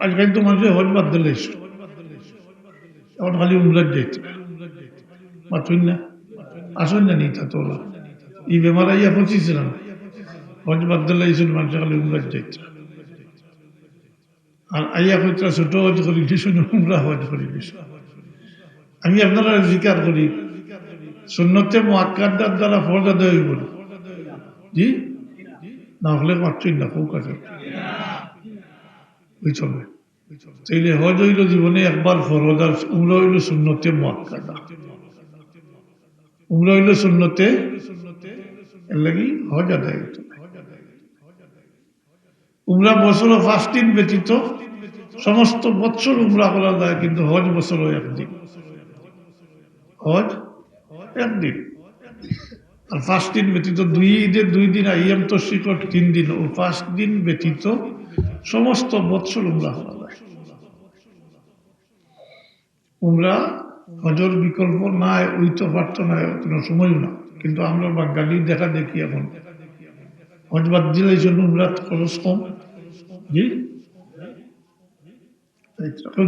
আজকাল তো মানুষের হজ বাদ দিলে এখন খালি উমরাত যাইতে মাতুন না আসুন না নিতা তোলা এই বেমার আইয়া পৌঁছিছিলাম হজ বাদ দিলে মানুষের খালি উমরাত যাইতে আর আইয়া কইতা ছোট হজ করি দিছুন উমরা হজ করি দিছুন আমি আপনারা জিকার করি সুন্নতে মুআক্কাদার দ্বারা ফরজ আদায় হইব জি না হলে মাত্রই না খুব কাছে ওই চলবে তাইলে হজ হইল জীবনে একবার ফরজ আর উমরা হইল সুন্নতে মুআক্কাদা উমরা হইল সুন্নতে এর লাগি হজ আদায় হইতে উমরা বছর 5 দিন ব্যতীত সমস্ত বছর উমরা করা যায় কিন্তু হজ বছর একদিন হজ একদিন আর 5 দিন ব্যতীত ঈদের 2 দিন আইয়াম তশরিকর 3 দিন ও 5 দিন ব্যতীত সমস্ত বছর উমরা করা যায় উমরা হজর বিকল্প নাই ওইতে পারত না কোনো সময়ও না কিন্তু আমরা বাঙালি দেখা দেখি এখন হজ বাদ দিলে এই জন্য উমরা খরচ কম জি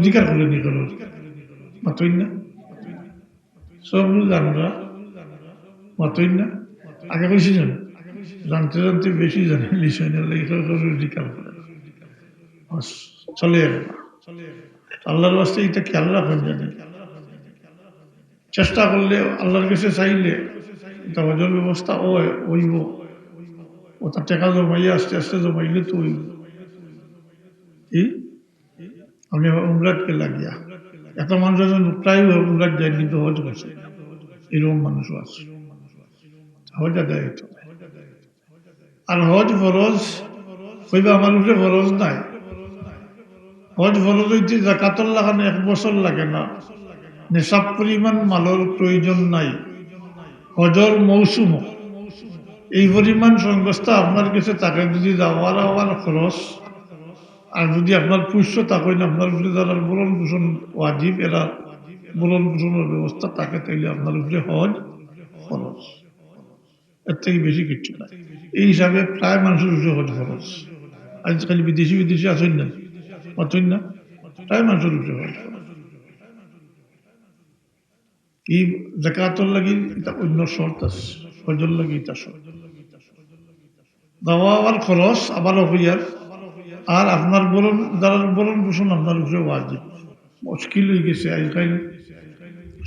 জিকার করে নি করো মাতই না সব আমরা মাতই না আগে বেশি জানে জানতে জানতে বেশি জানে জিকার করে চলে আল্লাহর বাস্তে এটা খেয়াল রাখেন জানি চেষ্টা করলে আল্লাহর কাছে চাইলে এটা হজর ব্যবস্থা ওইব ও তার টাকা জমাইয়া আস্তে আস্তে জমাইলে তো ওইব আমি উমরাতকে লাগিয়া এত মানুষ প্রায় উমরাত যায় কিন্তু হজ করছে এরকম মানুষও আছে হজ আদায় হইত আর হজ ফরজ হইবা আমার উপরে ফরজ নাই হজ ফরজ হইতে জাকাতর লাগানো 1 বছর লাগে না নেশাব পরিমাণ মালর প্রয়োজন নাই হজর মৌসুম এই পরিমাণ সংস্থা আপনার কাছে তাকে যদি যাওয়ার খরচ আর যদি আপনার পুষ্য থাকেন আপনার উপরে যারা বরণ পোষণ ওয়াজিব এরা বরণ পোষণের ব্যবস্থা থাকে তাইলে আপনার উপরে হজ খরচ এর থেকে বেশি কিচ্ছু না এই হিসাবে প্রায় মানুষের উপরে হজ খরচ আজকাল বিদেশি আসেন না অথেন না প্রায় মানুষের উপরে হজ খরচ এই যাকাতর লাগি এটা অন্য শর্ত আছে হজর লাগি এটা শর্ত দাওয়ার খরচ আবার হইয়ার আর আপনার বরণ পোষণ আপনার উপরে ওয়াজিব মুশকিল হয়ে গেছে আজকাল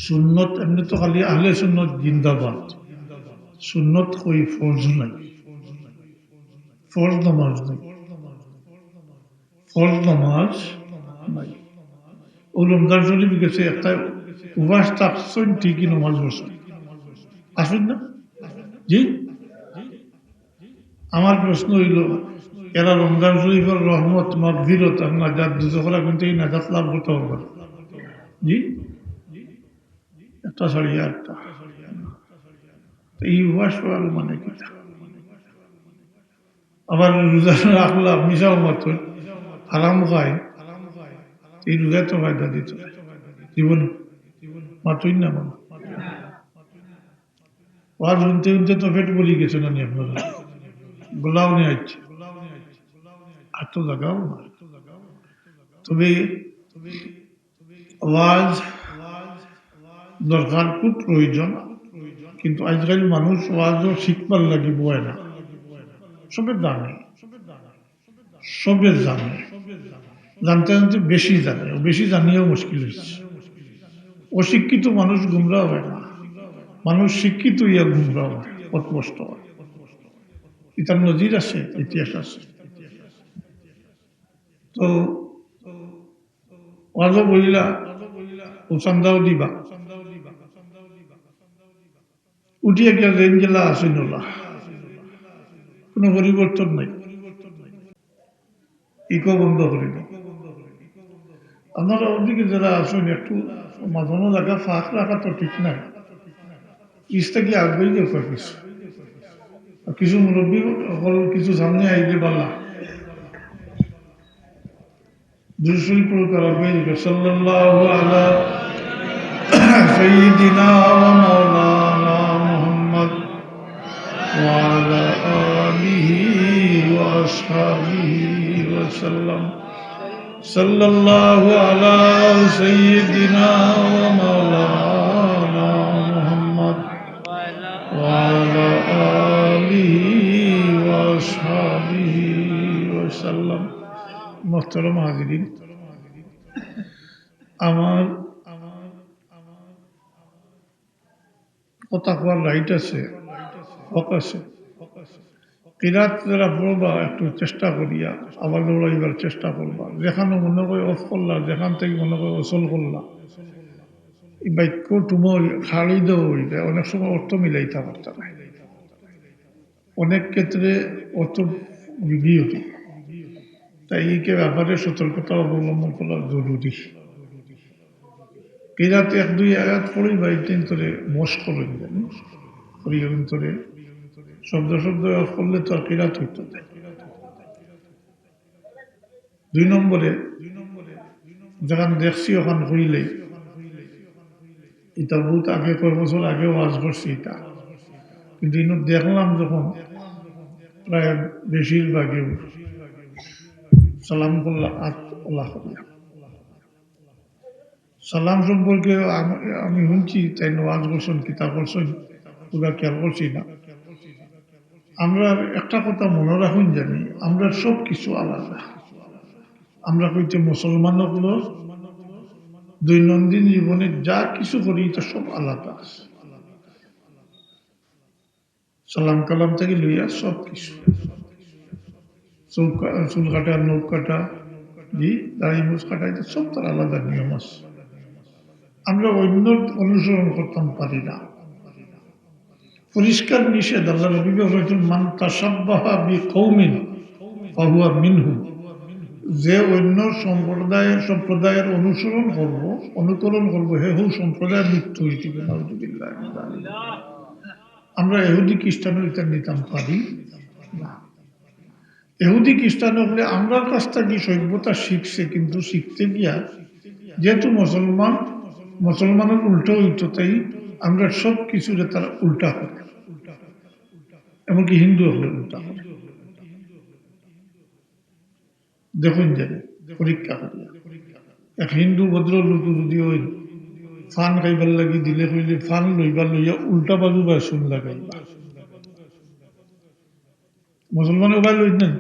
সুন্নত এমনি তো খালি আহলে সুন্নত জিন্দাবাদ সুন্নত কই ফরজ নাই ফরজ নামাজ নাই ফরজ নামাজ নাই ও রমজান শরীফ গেছে একটা উপাস থাকছেন ঠিকই নামাজ বসেন আসুন না জি আমার প্রশ্ন হইল এরা রমজান শরীফের রহমত মাগফিরত আর নাজাত দুজোখরা কিন্তু এই নাজাত লাভ করতে হবে জি একটা ছাড়িয়ে একটা এই উপাস করার মানে কি আবার রোজা রাখলাম মিশাও মতন আরাম খায় এই রোজা তো ফায়দা দিত জীবন মাতই না মানে ওয়াজ শুনতে শুনতে তো পেট বলি গেছে না আপনারা গোলাও নিয়ে আসছে আর তো লাগাও না তবে ওয়াজ দরকার খুব প্রয়োজন কিন্তু আজকাল মানুষ ওয়াজও শিখবার লাগি বয় না সবে জানে জানতে জানতে বেশি জানে বেশি জানিয়েও মুশকিল হচ্ছে অশিক্ষিত মানুষ গুমরা হয় না মানুষ শিক্ষিত ইয়া গুমরা হয় পথভ্রষ্ট হয় এটার নজির আছে ইতিহাস আছে তো ওয়াজও বলিলা ও চান্দাও দিবা উঠিয়ে গিয়া রেঞ্জেলা আসেন কোনো পরিবর্তন নাই ইকো বন্ধ করিল আপনারা ওদিকে যারা আসেন একটু মাঝানো জায়গা ফাঁক রাখা তো ঠিক নাই পিসটা কি আগবেই দেখা কিছু মুরব্বী কিছু সামনে আইলে পারলা দুশরি প্রকার সাল্লাল্লাহু আলা সাইয়্যিদিনা ওয়া মাওলানা মুহাম্মদ ওয়া আলা আলিহি ওয়া আসহাবিহি ওয়া সাল্লাম সাল্লাল্লাহু আলা সাইয়্যিদিনা ওয়া মাওলানা মুহাম্মদ ওয়া আলা আলিহি ওয়া আসহাবিহি ওয়া সাল্লাম। মুহতারাম হাজিরিন, আমার কথা কোয়ার রাইট আছে, হক আছে। কিরাত যারা পড়বা একটু চেষ্টা করিয়া আবার দৌড়াইবার চেষ্টা করবা, যেখানে মনে করে অফ করলা, যেখান থেকে মনে করে অসল করলা, এই বাক্য তুমল খালি দেওয়া অনেক সময় অর্থ মিলাইতে পারত না, অনেক ক্ষেত্রে অর্থ বিঘ্নি হতো। তাই এইকে ব্যাপারে সতর্কতা অবলম্বন করা জরুরি। কিরাতে এক দুই আয়াত পড়েই বা একদিন ধরে মশ করেন জানি পরিগণ ধরে শব্দ শব্দ অফ করলে তো আর কিরাত হইত না। 2 নম্বরে যখন দেখছি ওখান হইলে, এটা বহুত আগে কয়েক বছর আগে ওয়াজ করছি এটা, কিন্তু দেখলাম যখন প্রায় বেশিরভাগে সালাম করলাম আল্লাহ করিয়া। সালাম সম্পর্কে আমি শুনছি, তাই ওয়াজ করছেন, কিতাব করছেন, পুরা খেয়াল করছি না। আমরা একটা কথা মনে রাখুন জানি, আমরা সব কিছু আলাদা। আমরা কইতে মুসলমান হলো দৈনন্দিন জীবনে যা কিছু করি এটা সব আলাদা। সালাম কালাম থেকে লইয়া সব কিছু, চুল কাটা, নখ কাটা, জি দাড়ি মুছ কাটা, এটা সব তার আলাদা নিয়ম আছে। আমরা অন্য অনুসরণ করতাম পারি না, পরিষ্কার নিষেধ। আল্লাহ নবী বলেছেন, মান তাশাব্বাহা বিকওমিন ফাহুয়া মিনহুম। যে অন্য সম্প্রদায়ের অনুকরণ করব হে হু সম্প্রদায়ের মৃত্যু হইতে। নাউযুবিল্লাহ। আমরা ইহুদি খ্রিস্টানের এটা নিতাম পারি না। ইহুদি খ্রিস্টান হলে আমরা কাছ থেকে সভ্যতা শিখছে, কিন্তু শিখতে গিয়া যেহেতু মুসলমানের উল্টো হইতো, তাই আমরা সব কিছুরে তারা উল্টা করে, এমনকি হিন্দু হলে উল্টা করে। দেখুন জানি পরীক্ষা করিয়া এক হিন্দু ভদ্রলোক যদি ওই ফান খাইবার লাগি দিলে কইলে ফান লইবার লইয়া উল্টা বাজু বা শুন লাগাইবা, মুসলমানে ওবাই লই নেন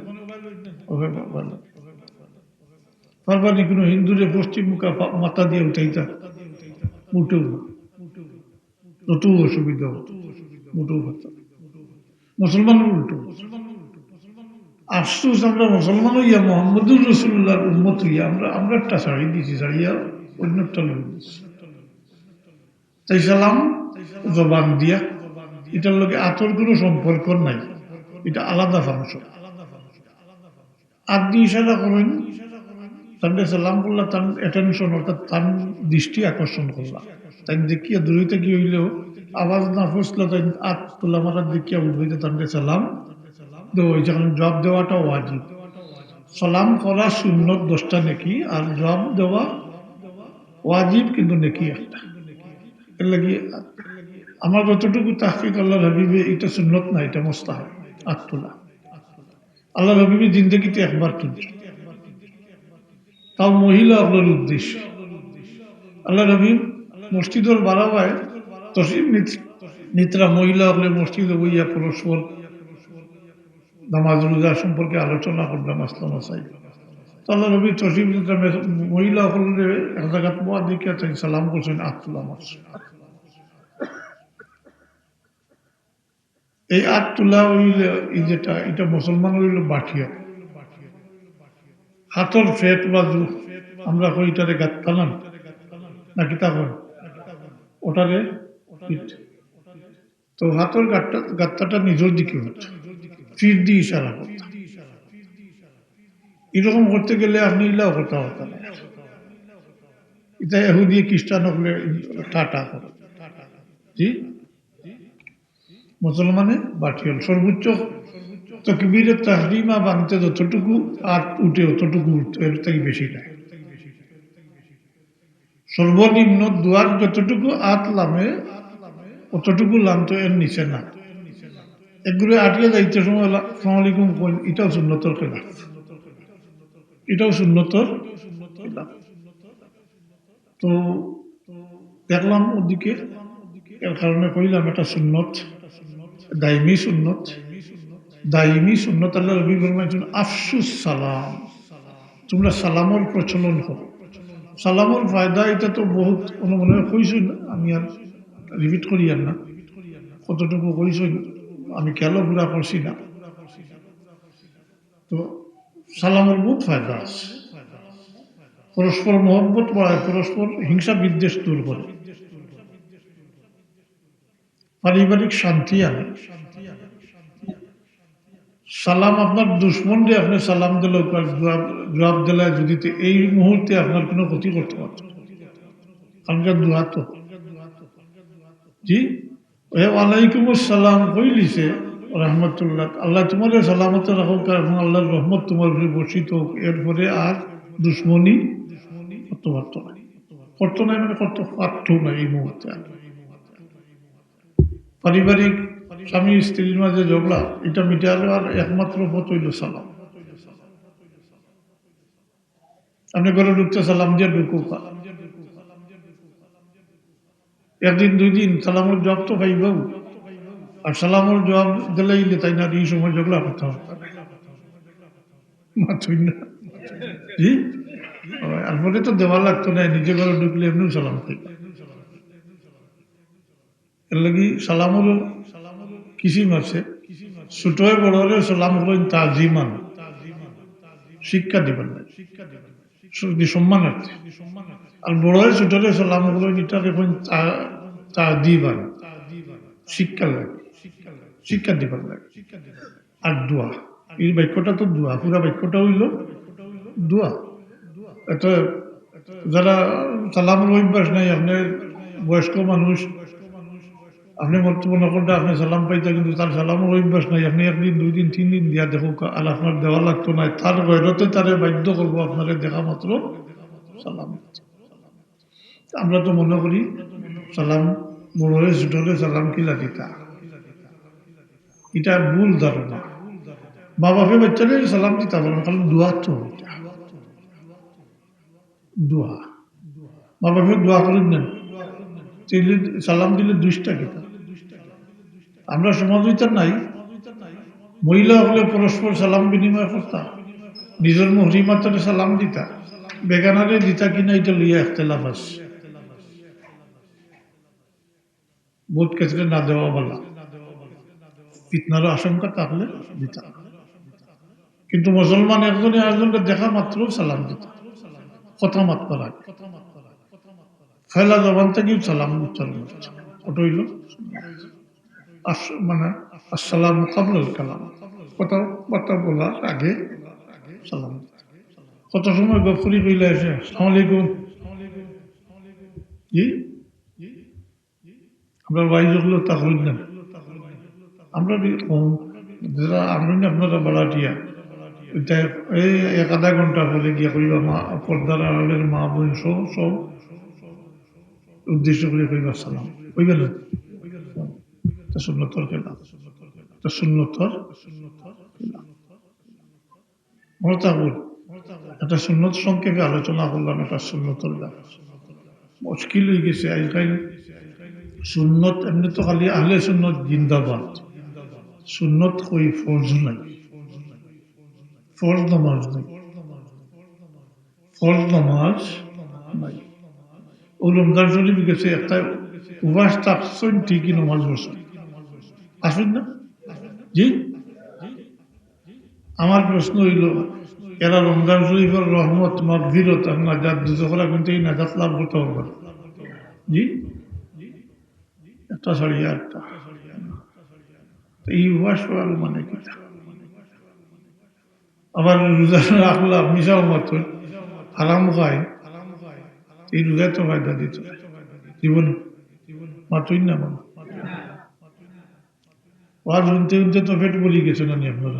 পারবানি কোনো হিন্দুরে পশ্চিম মুখা মাথা দিয়ে উঠাইতা মোটেও না, যত অসুবিধা হতো মোটেও হতো। মুসলমানের উল্টো। আফসোস আমরা মুসলমান হইয়া মোহাম্মদুর রসুল্লাহর উম্মত হইয়া আমরা একটা ছাড়িয়ে দিয়েছি, ছাড়িয়া অন্যটা লই দিচ্ছি। তাই সালাম জবান দিয়া, এটার লগে আতর কোনো সম্পর্ক নাই, এটা আলাদা ফাংশন। আর দিয়ে ইশারা করেন, তাহলে সালাম করলা, তার অ্যাটেনশন অর্থাৎ তার দৃষ্টি আকর্ষণ করলা, তাই দেখিয়া দূরিতে কি হইলেও আওয়াজ না ফুসলো, তাই আত তোলা মারার দেখিয়া উঠবে, তাহলে সালাম দেওয়া। যখন জবাব দেওয়াটা ওয়াজিব, সালাম করা সুন্নত 10টা নেকি, আর জবাব দেওয়া ওয়াজিব কিন্তু নেকি একটা। এর লাগি আমার যতটুকু তাহকিক আল্লাহ হাবিবে, এটা সুন্নত না, এটা মুস্তাহাব আত তোলা। আল্লাহ হাবিবে জিন্দেগিতে একবার তুলছে, তাও মহিলা আপনার উদ্দেশ্য। আল্লাহ হাবিব মসজিদের বারাবায় তসিম নিত্রা মহিলা হলে মসজিদে বইয়া পরস্পর নামাজ রোজা সম্পর্কে আলোচনা করলাম, আসলাম আসাই। আল্লাহ নবী তসিম নিত্রা মহিলা হলে এক জায়গা পোয়া দেখে সালাম করছেন আতুল্লাহ। এই আতুল্লাহ হইলে যেটা, এটা মুসলমান হইল বাঠিয়া হাতর ফেট বাজু, আমরা কইটারে গাত্তালাম নাকি তা হয় ওটারে, তো হাতর গাত্তাটা নিজের দিকে হচ্ছে, ফির দিয়ে ইশারা করতাম। এরকম করতে গেলে আপনি ইলাও কথা হতো না, এটা এহুদি খ্রিস্টান হলে টাটা করে, জি মুসলমানে বাটিয়ল সর্বোচ্চ তকবীরের তাহরিমা বানতে যতটুকু আট উঠে অতটুকু উঠতে, এর থেকে বেশি নাই। সর্বনিম্ন দুয়ার যতটুকু আত লামে অতটুকু লামতো, এর নিচে না। এগুলো আটিয়ে যাইতে সময় আসসালামু আলাইকুম, এটাও সুন্নতর খেলাফ, এটাও সুন্নতর খিলাফ। তো দেখলাম ওদিকে, এর কারণে কইলাম এটা সুন্নত, দাইমি সুন্নত। দাইমি সুন্নত আল্লাহ নবী ফরমাইছেন আফসুস সালাম, তোমরা সালামর প্রচলন করো। সালামর ফায়দা এটা তো বহুত মনে হয় কইছি, আমি আর রিপিট করি আর না, কতটুকু কইছি আমি খেয়ালও পুরা করছি না। তো সালামের বহুত ফায়দা আছে, পরস্পর মহব্বত বাড়ায়, পরস্পর হিংসা বিদ্বেষ দূর করে, পারিবারিক শান্তি আনে। সালাম আপনার দুশ্মন দিয়ে আপনি সালাম দিলে জবাব দিলে যদি এই মুহূর্তে আপনার কোনো ক্ষতি করতে পারত, কারণ দোয়া তো জি ওয়ালাইকুম আসসালাম কইলিছে রহমতুল্লাহ, আল্লাহ তোমার সালামত রাখুক এবং আল্লাহর রহমত তোমার উপরে বর্ষিত হোক। এরপরে আর দুশ্মনী করতে পারত না, করতো না মানে করতে পারত না এই মুহূর্তে। পারিবারিক স্বামী স্ত্রীর মাঝে ঝগড়া, এটা মিটালো আর একমাত্র পথ হইল সালাম। আপনি ঘরে ঢুকতে সালাম দিয়ে ঢুকুক, একদিন দুই দিন সালামের জবাব তো পাইবাও, আর সালামের জবাব দিলেই তাই না এই সময় ঝগড়া করতে হবে মাত্রই না জি। আর পরে তো দেওয়া লাগতো না, নিজে ঘরে ঢুকলে এমনিও সালাম পাইবা। এর লাগি সালামের কিসিম আছে, ছোট বড় সালাম হলেন তাজিমান, শিক্ষা দিবেন না, সম্মানার্থে। আর বড় ছোটরে সালাম হলেন এটা দেখবেন দিবান, শিক্ষা লাগে, শিক্ষা দিবার লাগে। আর দোয়া, এই বাক্যটা তো দোয়া, পুরা বাক্যটা হইল দোয়া। এটা যারা সালামের অভ্যাস নাই, আপনার বয়স্ক মানুষ, আপনি মনে করতে আপনি সালাম পাইতে, কিন্তু তার সালামের অভ্যাস নাই, আপনি একদিন দুই দিন তিন দিন দিয়া দেখো আর আপনার দেওয়া লাগতো না, তার গয়রতে তারে বাধ্য করবো আপনারে দেখা মাত্র সালাম। আমরা তো মনে করি সালাম বড়রে ছোটরে সালাম কি লাগিতা, এটা ভুল ধারণা। মা বাপে বাচ্চাদের সালাম দিতে পারেন, কারণ দোয়া তো দোয়া, মা বাপে দোয়া করেন নেন, সালাম দিলে দুইটা কিতা। আমরা সমাজ হইতে নাই, মহিলা হলে পরস্পর সালাম বিনিময় করতাম, নিজের মহরিমাতারে সালাম দিতা, বেগানারে দিতা কিনা এটা লইয়া একতলাফ আছে, বোধ ক্ষেত্রে না দেওয়া বলা, ফিতনারও আশঙ্কা থাকলে দিতা। কিন্তু মুসলমান একজনে আরেকজনকে দেখা মাত্র সালাম দিতা, কথা মাত করা, ফেলা জবান থেকেও সালাম উচ্চারণ করছে, ওটা হইল মানে আসসালাম কাবলাল কালাম, কথা বলার আগে সালাম। কত সময় গফুরি কইলে এসে আসসালামু আলাইকুম, জি আমরা ভাই যেগুলো তা হইল না, আমরা যারা আমরা আপনারা বাড়াটিয়া এটা এই এক আধা ঘন্টা পরে গিয়ে কইবা মা পর্দার আড়ালের মা বোন সব সব উদ্দেশ্য করে কইবা সালাম, কইবেন তা সুন্নতর খেলা, তা সুন্নতর মরতাবুল। একটা সুন্নত সংক্ষেপে আলোচনা করলাম, একটা সুন্নতর ব্যাপার মুশকিল হয়ে গেছে আজকাল। সুন্নত এমনি তো খালি আহলে সুন্নত জিন্দাবাদ, সুন্নত কই ফরজ নাই, ফরজ নামাজ নাই, ফরজ নামাজ নাই। ও রমজান শরীফ গেছে একটা উপাস থাকছেন ঠিকই, নামাজ বসেন আসুন না জি। আমার প্রশ্ন হইল এরা রমজান শরীফের রহমত মাগফিরত আর নাজাত দুজোখরা কিন্তু এই নাজাত লাভ করতে হবে জি, একটা ছাড়িয়া একটা। এই উপাস করার মানে কি? আবার রোজা রাখলাম মিশাও মাত্র হারাম খায়, এই রোজা তো ফায়দা দিত জীবন মাত্রই না মানে ওয়াজ শুনতে শুনতে তো পেট বলি গেছে না নি আপনারা,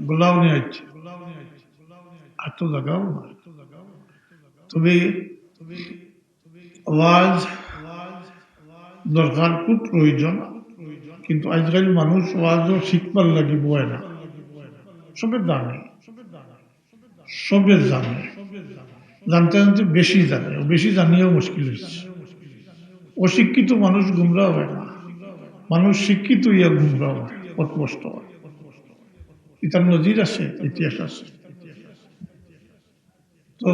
গোলাও নিয়ে আসছে আর তো লাগাও না। তবে ওয়াজ দরকার, খুব প্রয়োজন, কিন্তু আজকাল মানুষ ওয়াজও শিখবার লাগি বয় না, সবে জানে, সবে জানে জানতে জানতে বেশি জানে, বেশি জানিয়েও মুশকিল হয়েছে। অশিক্ষিত মানুষ গুমরাহ হয় না, মানুষ শিক্ষিত ইয়া গুমরাহ হয়, পথভ্রষ্ট হয়। এটার নজির আছে, ইতিহাস আছে। তো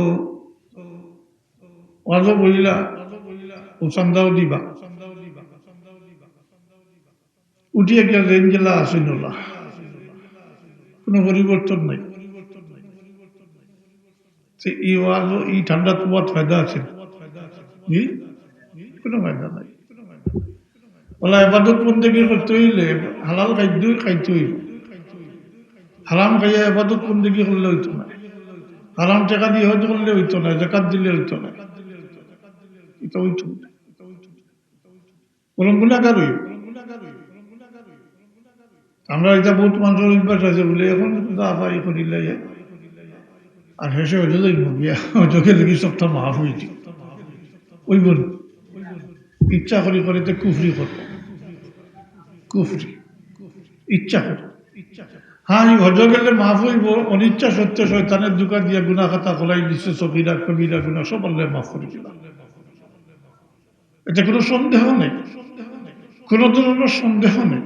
ওয়াজও বইলা ও চান্দাও দিবা, উঠিয়ে গিয়া রেঞ্জেলা আসিনুল্লাহ, কোনো পরিবর্তন নাই। এই ওয়াজও এই ঠান্ডা তোমার ফায়দা আছে, জি কোনো ফায়দা নাই। বলা এবাদত বন্দেগী করতে হইলে হালাল খাদ্যই খাইতে হইব, হারাম খাইয়া এবাদত বন্দেগী করলে হইতো না, হারাম টাকা দিয়ে হজ করলে হইতো না, জাকাত দিলে হইতো না, এটা হইতো না, বরং গুণাগার হইব। আমরা এটা বহুত মানুষের অভ্যাস আছে বলে এখন আফাই করিলে আর শেষে হইলে যাইব গিয়া চোখে লেগে সবটা মাফ হয়েছে ওই বোন ইচ্ছা করি করিতে কুফরি করব, কুফরি ইচ্ছা করে। হ্যাঁ এই হজ গেলে মাফ হইব, অনিচ্ছা সত্য শয়তানের দোকান দিয়া গুনা খাতা খোলাই দিচ্ছে, সকিরা কবিরা গুনা সব আল্লাহ মাফ করে দিলাম, এতে কোনো সন্দেহ নেই, কোনো ধরনের সন্দেহ নেই।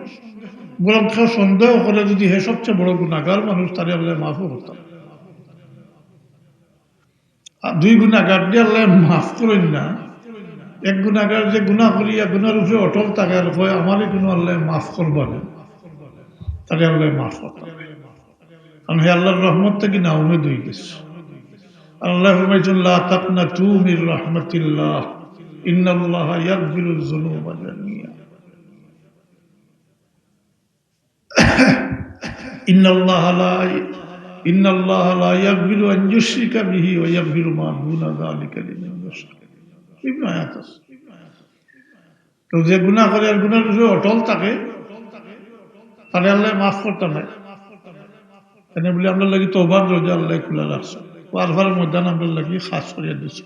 বরং কেউ সন্দেহ করে যদি হে সবচেয়ে বড় গুণাগার মানুষ, তাহলে আল্লাহ মাফও করতাম। আর দুই গুণাগার দিয়ে আল্লাহ মাফ করেন না, এক গুণাগার যে গুণা করিয়া গুণার উপরে অটল থাকে আর কয় আমারই কোনো আল্লাহ মাফ করবা না, তাহলে আল্লাহ মাফ করতাম। কারণ হে আল্লাহর রহমত থেকে না উমেদ হয়ে গেছে। আল্লাহ ফরমাইছেন লা তাকনাতু মির রাহমাতিল্লাহ ইন্নাল্লাহা ইয়াগফিরুয যুনুবা জামিআ, ইন্নাল্লাহা লা ইয়াগফিরু আন ইউশরিকা বিহি ওয়া ইয়াগফিরু মা দুনা যালিকা লিমান ইয়াশা। ইবনে আয়াত আছে। তো যে গুনাহ করে আর গুনার উপরে অটল থাকে তাহলে আল্লাহ মাফ করতে নাই। কেন বলে আমরা লাগি তওবার দরজা আল্লাহ খোলা রাখছে, আরফার ময়দান আমরা লাগি খাস করিয়া দিচ্ছে।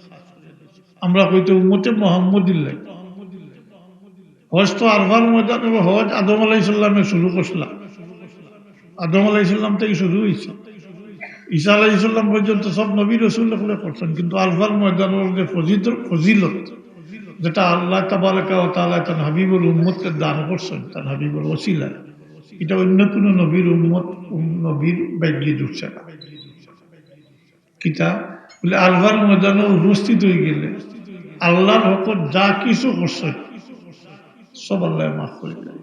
আমরা কইতে উম্মতে মুহাম্মদির লাগি হজ তো আরফার ময়দান, হজ আদম আলাইহিস সালামে শুরু করছিলাম, আদম আলাইহিস সালাম থেকে শুরু হয়েছে, ঈসা আলাইহিস সালাম পর্যন্ত সব নবী রাসূলুল্লাহ করছেন। কিন্তু আরফার ময়দানের যে ফজিলত যেটা আল্লাহ তাবারাকা ওয়া তাআলা তার হাবিবুল উম্মতকে দান করছেন, তার হাবিবুল ওসিলা, এটা অন্য কোনো নবীর উম্মত নবীর ভাগ্যে জুটছে না। কিতা বলে আরফার ময়দানে উপস্থিত হয়ে গেলে আল্লাহর হকত যা কিছু করছে সব আল্লাহ মাফ করে দেয়।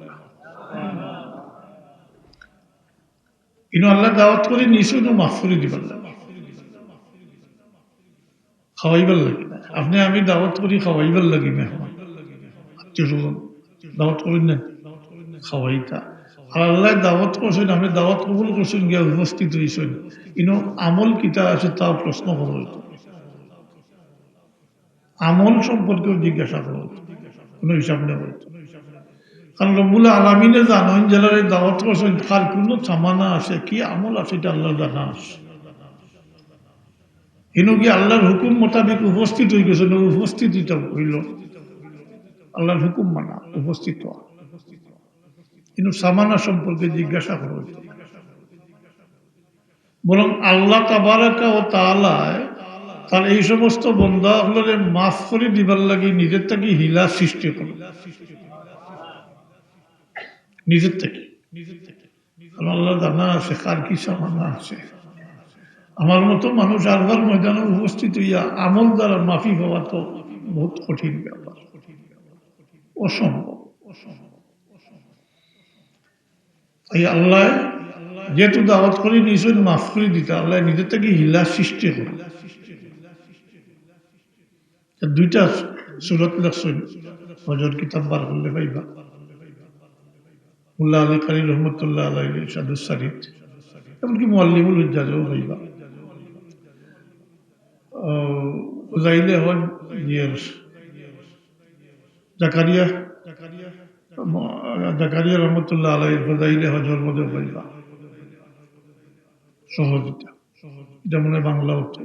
কিন্তু আল্লাহ দাওয়াত করে নিয়েছে মাফ করে দিবার লাগে, খাওয়াইবার লাগে না। আপনি আমি দাওয়াত করি খাওয়াইবার লাগি মেহমান আত্মীয় স্বজন দাওয়াত করেন না, খাওয়াইতা। আর আল্লাহ দাওয়াত করছেন, আপনি দাওয়াত কবুল করছেন, গিয়া উপস্থিত হয়েছেন, কিন্তু আমল কিতা আছে তা প্রশ্ন করা হইতো, আমল সম্পর্কেও জিজ্ঞাসা করা হইতো, কোনো হিসাব নেওয়া হইতো। কারণ রব্বুল আলামিনে জানেন যারা দাওয়াত করছেন তার কোনো সামানা আছে, কি আমল আছে এটা আল্লাহ জানা আছে। কিন্তু কি আল্লাহর হুকুম মোতাবেক উপস্থিত হয়ে গেছে, উপস্থিতিটা হইল আল্লাহর হুকুম মানা, উপস্থিত হওয়া, কিন্তু সামানা সম্পর্কে জিজ্ঞাসা করা হইতো। বরং আল্লাহ তাবারাকা ও তাআলা তার এই সমস্ত বান্দাগুলোরে মাফ করে দিবার লাগি নিজের থেকে হিলা সৃষ্টি করে, নিজের থেকে। আল্লাহ জানা আছে কার কি সামানা আছে। আমার মতো মানুষ আরবার ময়দানে উপস্থিত হইয়া আমল দ্বারা মাফি হওয়া তো বহুত কঠিন ব্যাপার, অসম্ভব। এই আল্লাহ যেহেতু দাওয়াত করে নিয়েছেন মাফ করে দিতে, আল্লাহ নিজের থেকে হিলা সৃষ্টি করে দুইটা সূরত লেখছেন, হজর কিতাব বার করলে পাইবা। মুল্লা আলী কারি রহমতুল্লাহ আলাইহি সাদুস সারিদ, এমনকি মুআল্লিমুল হুজ্জাজও পাইবা। যাইলে হন ইয়ের জাকারিয়া জাকারিয়া রহমতুল্লাহ আলাইহির ফজাইলে হজর মধ্যে পাইবা সহজিতা, এটা মনে হয় বাংলা উত্তর।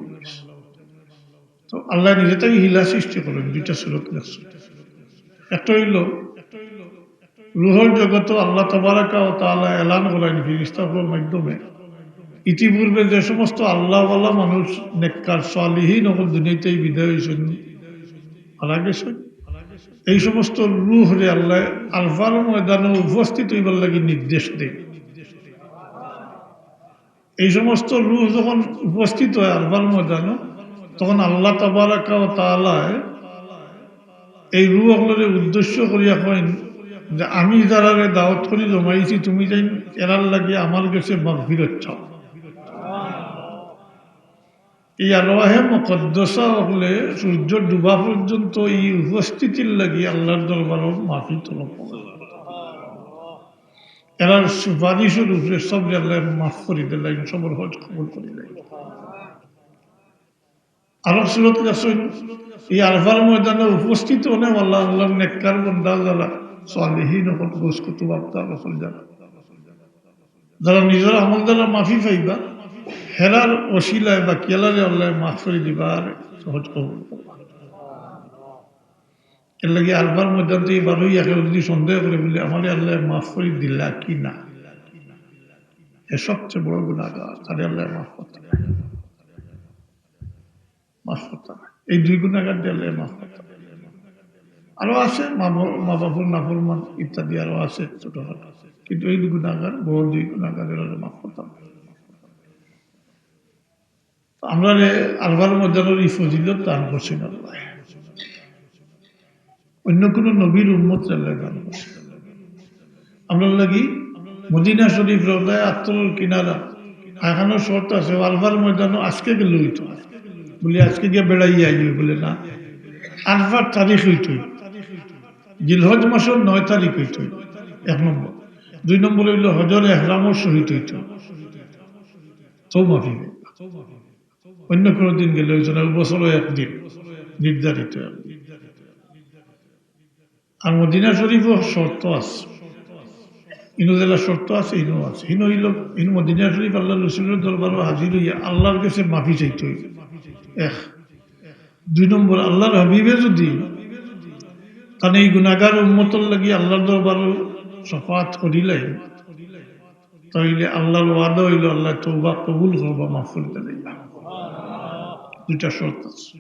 তো আল্লাহ নিজে থেকে হিলা সৃষ্টি করেন, দুইটা সূরত লেখছেন। একটা হইল রুহুল জগত আল্লাহ তাবারাকা ওয়া তাআলা এলান করেন ফেরেশতাদের মাধ্যমে ইতিপূর্বে যে সমস্ত আল্লাহওয়ালা মানুষ নেককার সালিহীন সকল দুনিয়াতেই বিদায় হয়েছেন মারা গেছেন এই সমস্ত রূহ রে আল্লাহ আলফার ময়দানে উপস্থিত হইবার লাগি নির্দেশ দেয় এই সমস্ত রূহ যখন উপস্থিত হয় আলফার ময়দানে তখন আল্লাহ তাবারাকা ওয়া তাআলা এই রূহগুলোর উদ্দেশ্য করিয়া কইন যে আমি যারা দাওয়াত করি জমাইছি তুমি যাই এরার লাগে আমার কাছে মাগফিরাত চাও এই আরওয়াহে মুকদ্দাসা হলে সূর্য ডুবা পর্যন্ত এই উপস্থিতির লাগি আল্লাহর দরবারে মাফি তলব করে এরার সুপারিশের উপরে সব আল্লাহ মাফ করে দিলেন সবর হজ কবুল করে দিলেন আরব সুরত আসেন এই আরফার ময়দানে উপস্থিত হলে আল্লাহ আল্লাহর নেককার বান্দা যারা সালেহীন হল গোস কুতুব আবতার রাসূল যারা নিজের আমল দ্বারা মাফি পাইবা হেরার ওসিলায় বা কেলারে আল্লাহ মাফ করে দিবা আর সহজ কবুল করবা এর লাগে আরফার ময়দান থেকে বারোই একে যদি সন্দেহ করে বলে আমার আল্লাহ মাফ করে দিলা কি না এ সবচেয়ে বড় গুণাগার তাহলে আল্লাহ মাফ করতে মাফ করতে এই দুই গুণাগার দিয়ে আল্লাহ মাফ করতে আরো আছে মা বাপুর নাফরমান ইত্যাদি আরো আছে ছোটখাটো কিন্তু এই দুই গুণাগার বড় দুই গুণাগারের মাফ করতাম আমরা আলবার মজানোর এই ফজিলত দান করছি না অন্য কোন নবীর উম্মত দান করছি আমরা লাগি মদিনা শরীফ রোজায় আত্মর কিনারা এখনো শর্ত আছে আলবার ময়দানও আজকে গেলে হইতো বলে আজকে গিয়ে বেড়াইয়া আইবে বলে না আলবার তারিখ হইতো জিলহজ মাসের 9 তারিখ হইতো 1 নম্বর 2 নম্বর হইল হজর এহরামর শহীদ হইতো চৌমাফি অন্য কোনো দিন গেলে হইতো না বছরও একদিন নির্ধারিত আর মদিনা শরীফও শর্ত আছে ইনো জেলা শর্ত আছে ইনো আছে ইনো হইল ইনো মদিনা শরীফ আল্লাহ রসুলের দরবার হাজির হইয়া আল্লাহর কাছে মাফি চাইতে হইল 1 2 নম্বর আল্লাহর হাবিবে যদি কারণ এই গুণাগার উম্মতর লাগি আল্লাহর দরবার শফাত করিলেন তাইলে আল্লাহর ওয়াদা হইল আল্লাহ তওবা কবুল করবা মাফ করতে দিবা দুইটা শর্ত আছে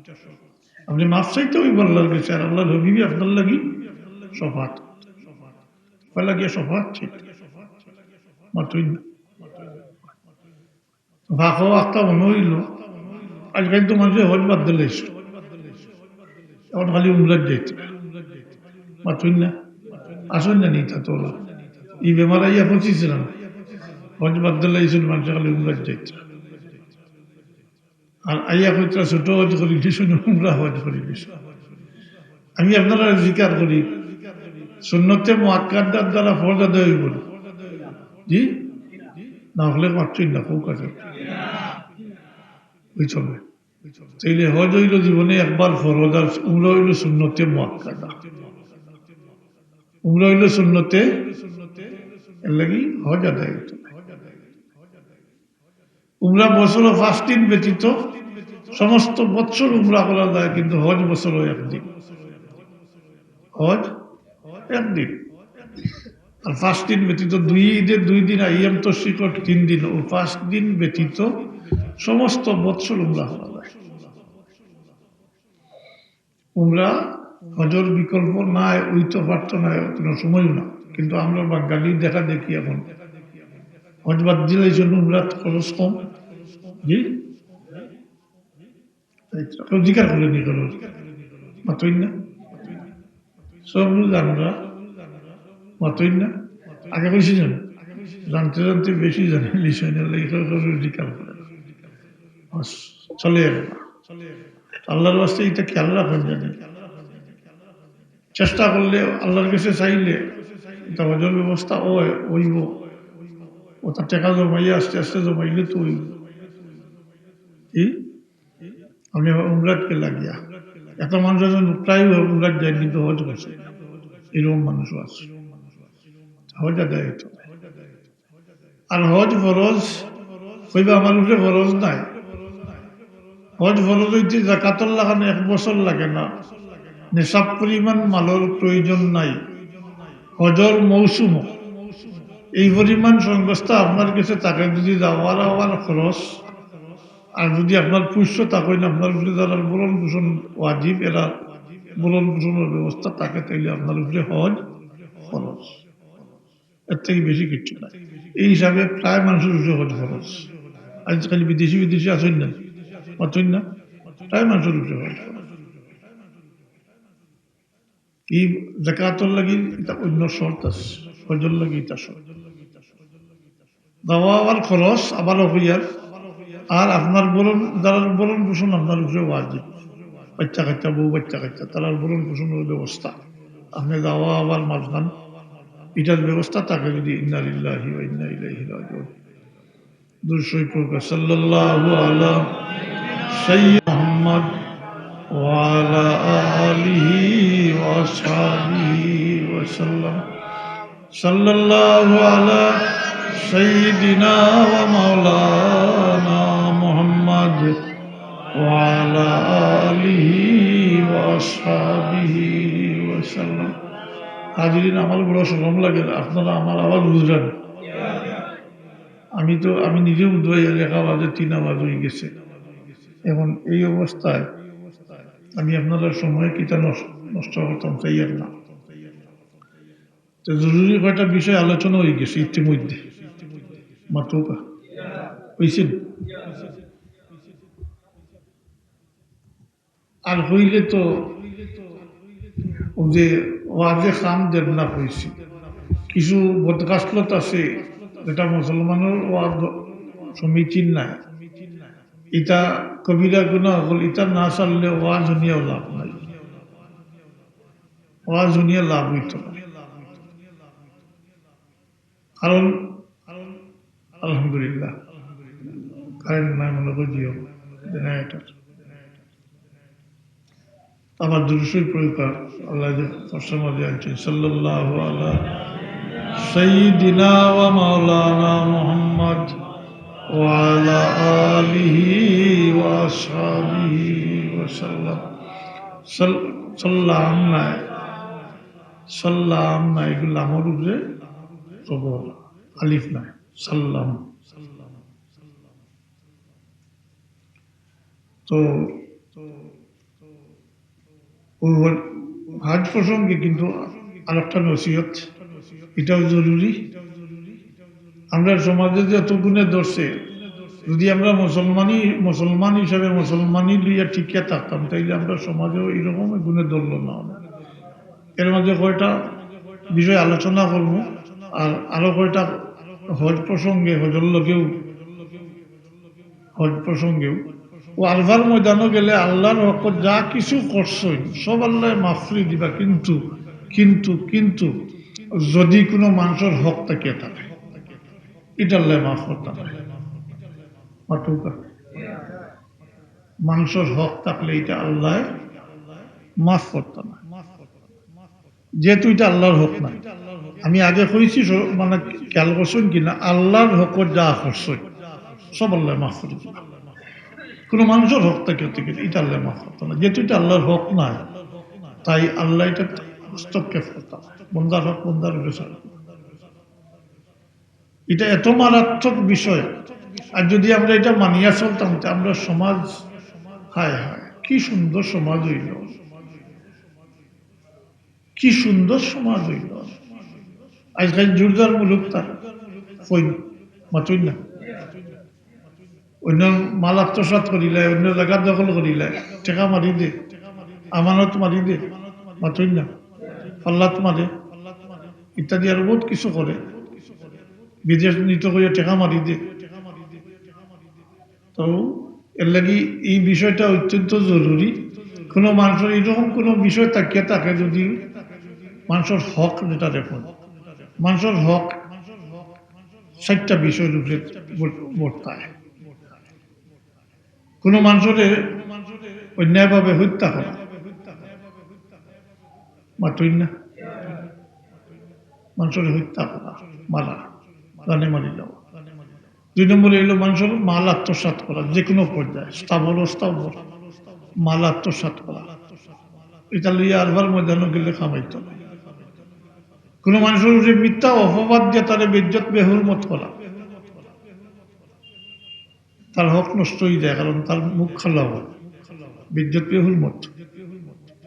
আপনি মাফ চাইতে হইব আল্লাহর কাছে আর আল্লাহর হাবিবে আপনার লাগি শফাত লাগিয়ে শফাত ঠিক মাতুই না ভাখো একটা মনে হইল আজকাল তো মানুষের হজ বাদ দিলে এখন খালি উমরাত যাইতে মাতুই না আসুন না নি তা তোলা এই বেমার আইয়া পৌঁছিছিলাম হজ বাদ দিলে মানুষের খালি উমরাত যাইতে আর আইয়া কইতা ছোট হজ করি দিছো উমরা হজ করি দিছো আমি আপনারা জিকার করি সুন্নতে মুআক্কাদার দ্বারা ফরজ আদায় হইব জি না হলে মাত্রই না খুব কাছে ওই চলবে তাইলে হজ হইল জীবনে একবার ফরজ আর উমরা হইল সুন্নতে মুআক্কাদা উমরা হইল সুন্নতে এর লাগি হজ আদায় হইত উমরা বছর 5 দিন ব্যতীত সমস্ত বছর উমরা করা যায় কিন্তু হজ বছর একদিন হজ একদিন আর 5 দিন ব্যতীত 2 ঈদের 2 দিন আইয়াম তো শিকট 3 দিন ও 5 দিন ব্যতীত সমস্ত বছর উমরা করা যায় উমরা হজর বিকল্প নাই ওই তো পারত না কোনো সময় না কিন্তু আমরা বাঙালি দেখা দেখি এখন হজ বাদ দিলে এই জন্য উমরা খরচ কম জি জিকার করে নি খরচ মাতই না সব আমরা মাতই না আগে বেশি জানে জানতে জানতে বেশি জানে জিকার করে চলে আল্লাহর বাস্তে এটা খেয়াল রাখেন জানে চেষ্টা করলে আল্লাহর কাছে চাইলে এটা হজর ব্যবস্থা ওইব ও তার টাকা জমাইয়া আস্তে আস্তে জমাইলে তো ওইব আমি উমরাতকে লাগিয়া এত মানুষ আছে প্রায় উমরাত যায় কিন্তু হজ করছে এরকম মানুষও আছে হজ আদায় হইত আর হজ ফরজ কইবা আমার উপরে ফরজ নাই হজ ফরজ হইতে জাকাতর লাগানো 1 বছর লাগে না নেশাব পরিমাণ মালের প্রয়োজন নাই হজর মৌসুম এই পরিমাণ সংস্থা আপনার কাছে তাকে যদি যাওয়ার আওয়ার খরচ আর যদি আপনার পুষ্য থাকেন আপনার উপরে যারা বরণ পোষণ ওয়াজিব এরা বরণ পোষণের ব্যবস্থা থাকে তাইলে আপনার উপরে হজ খরচ এর থেকে বেশি কিছু না এই হিসাবে প্রায় মানুষের উপরে হজ খরচ আজকাল বিদেশি বিদেশি আছেন না আছেন না প্রায় মানুষের উপরে হজ খরচ এই জাকাতর লাগি এটা অন্য শর্ত আছে হজর লাগি এটা শর্ত দাওয়া আবার খরচ আবার হইয়ার আর আপনার বরণ যারা বরণ পোষণ আপনার উপরে ওয়াজিব বাচ্চা কাচ্চা বউ বাচ্চা কাচ্চা তারা বরণ পোষণের ব্যবস্থা আপনি দাওয়া আবার মাঝখান এটার ব্যবস্থা তাকে যদি ইন্না লিল্লাহি ওয়া ইন্না ইলাইহি রাজিউন দুরূদ শরীফ পড়বেন সাল্লাল্লাহু আলা সাইয়্যিদ মুহাম্মদ ওয়া আলা আলিহি ওয়া আসহাবিহি ওয়া সাল্লাম সাল্লাল্লাহু আলা সাইয়্যিদিনা ওয়া মাওলানা মুহাম্মদ ওয়া আলা আলিহি ওয়া আসহাবিহি ওয়া সাল্লাম হাজিরিন আমার বড় শরম লাগে আপনারা আমার আওয়াজ বুঝলেন আমি নিজে উদ্বাই লেখা বাজে 3 আওয়াজ হয়ে গেছে এখন এই অবস্থায় আমি আপনারা সময় কিটা নষ্ট করতাম চাইয়ার না তো জরুরি কয়টা বিষয় আলোচনা হয়ে গেছে ইতিমধ্যে মাতুকা হয়েছেন আর হইলে তো যে ওয়াজে খাম দেব না হয়েছে কিছু বদকাসলত আছে যেটা মুসলমানের ওয়াজ সমীচীন নাই এটা কবিরা গুনাহ হল এটা না চাললে ওয়াজ শুনিয়াও লাভ নাই ওয়াজ শুনিয়া লাভ হইত না কারণ আলহামদুলিল্লাহ কারেন্ট নাই মনে করিও জেনারেটর আমার দুরূদ প্রয়োগ আল্লাহ সমাজে আনছেন সাল্লাল্লাহু আলা সাইয়্যিদিনা ওয়া মাওলানা মুহাম্মদ ওয়া আলা আলিহি ওয়া আসহাবিহি ওয়া সাল্লাম সাল্লাম নাই এগুলো আমার উপরে জবর আলিফ নাই সাল্লাম তো হাজ প্রসঙ্গে কিন্তু আরেকটা নসিহত এটাও জরুরি আমরা সমাজে যে এত গুণে ধরছে যদি আমরা মুসলমান হিসাবে মুসলমানই লইয়া ঠিকিয়া থাকতাম তাইলে আমরা সমাজেও এইরকম গুণে ধরল না এর মাঝে কয়টা বিষয় আলোচনা করবো আর আরো কয়টা হজ প্রসঙ্গেও ও আলভার ময়দানও গেলে আল্লাহর হক যা কিছু করছই সব আল্লাহ মাফরি দিবা কিন্তু কিন্তু কিন্তু যদি কোনো মানুষের হক তাকিয়ে থাকে এটা আল্লাহ মাফ করতে পারে মানুষের হক থাকলে এটা আল্লাহ মাফ করতে না যেহেতু এটা আল্লাহর হক না আমি আগে কইছি মানে খেয়াল করছেন কিনা আল্লাহর হক যা করছই সব আল্লাহ মাফ করে দিবা কোনো মানুষের হক থাকে এটা আল্লাহ মাফ করতো না যেহেতু এটা আল্লাহর হক নাই তাই আল্লাহ এটা হস্তক্ষেপ করতাম বন্দার হক বন্দার বিষয় এটা এত মারাত্মক বিষয় আর যদি আমরা এটা মানিয়া চলতাম আমরা সমাজ হায় হায় কি সুন্দর সমাজ হইল কি সুন্দর সমাজ হইল আজকাল জোরদার মুলুক তার কই মাতুই না অন্য মাল আত্মসাৎ করিলে অন্য জায়গা দখল করিলে টেকা মারি দে আমানত মারি দে মাতুই না পাল্লাত মারে ইত্যাদি আর বহুত কিছু করে বিদেশ নীত করে টেকা মারি দে তো এর লাগি এই বিষয়টা অত্যন্ত জরুরি কোনো মানুষের এইরকম কোনো বিষয় তাকিয়ে থাকে যদি মানুষের হক যেটা দেখুন মানুষের হক ৬০টা বিষয়ের উপরে বর্তায় কোনো মানুষের অন্যায়ভাবে হত্যা করা মাতুই না মানুষের হত্যা করা মারা জানে মারি যাওয়া ২ নম্বরে এলো মানুষের মাল আত্মসাৎ করা যে কোনো পর্যায়ে স্থাবর মাল আত্মসাৎ করা এটা লইয়া আরবার ময়দানও গেলে খামাইত কোনো মানুষের যে মিথ্যা অপবাদ দিয়ে তার বেজ্জত বেহুরমত করা, তার হক নষ্ট হয়ে যায়, কারণ তার মুখ খালা হয়, বেজ্জত বেহুরমত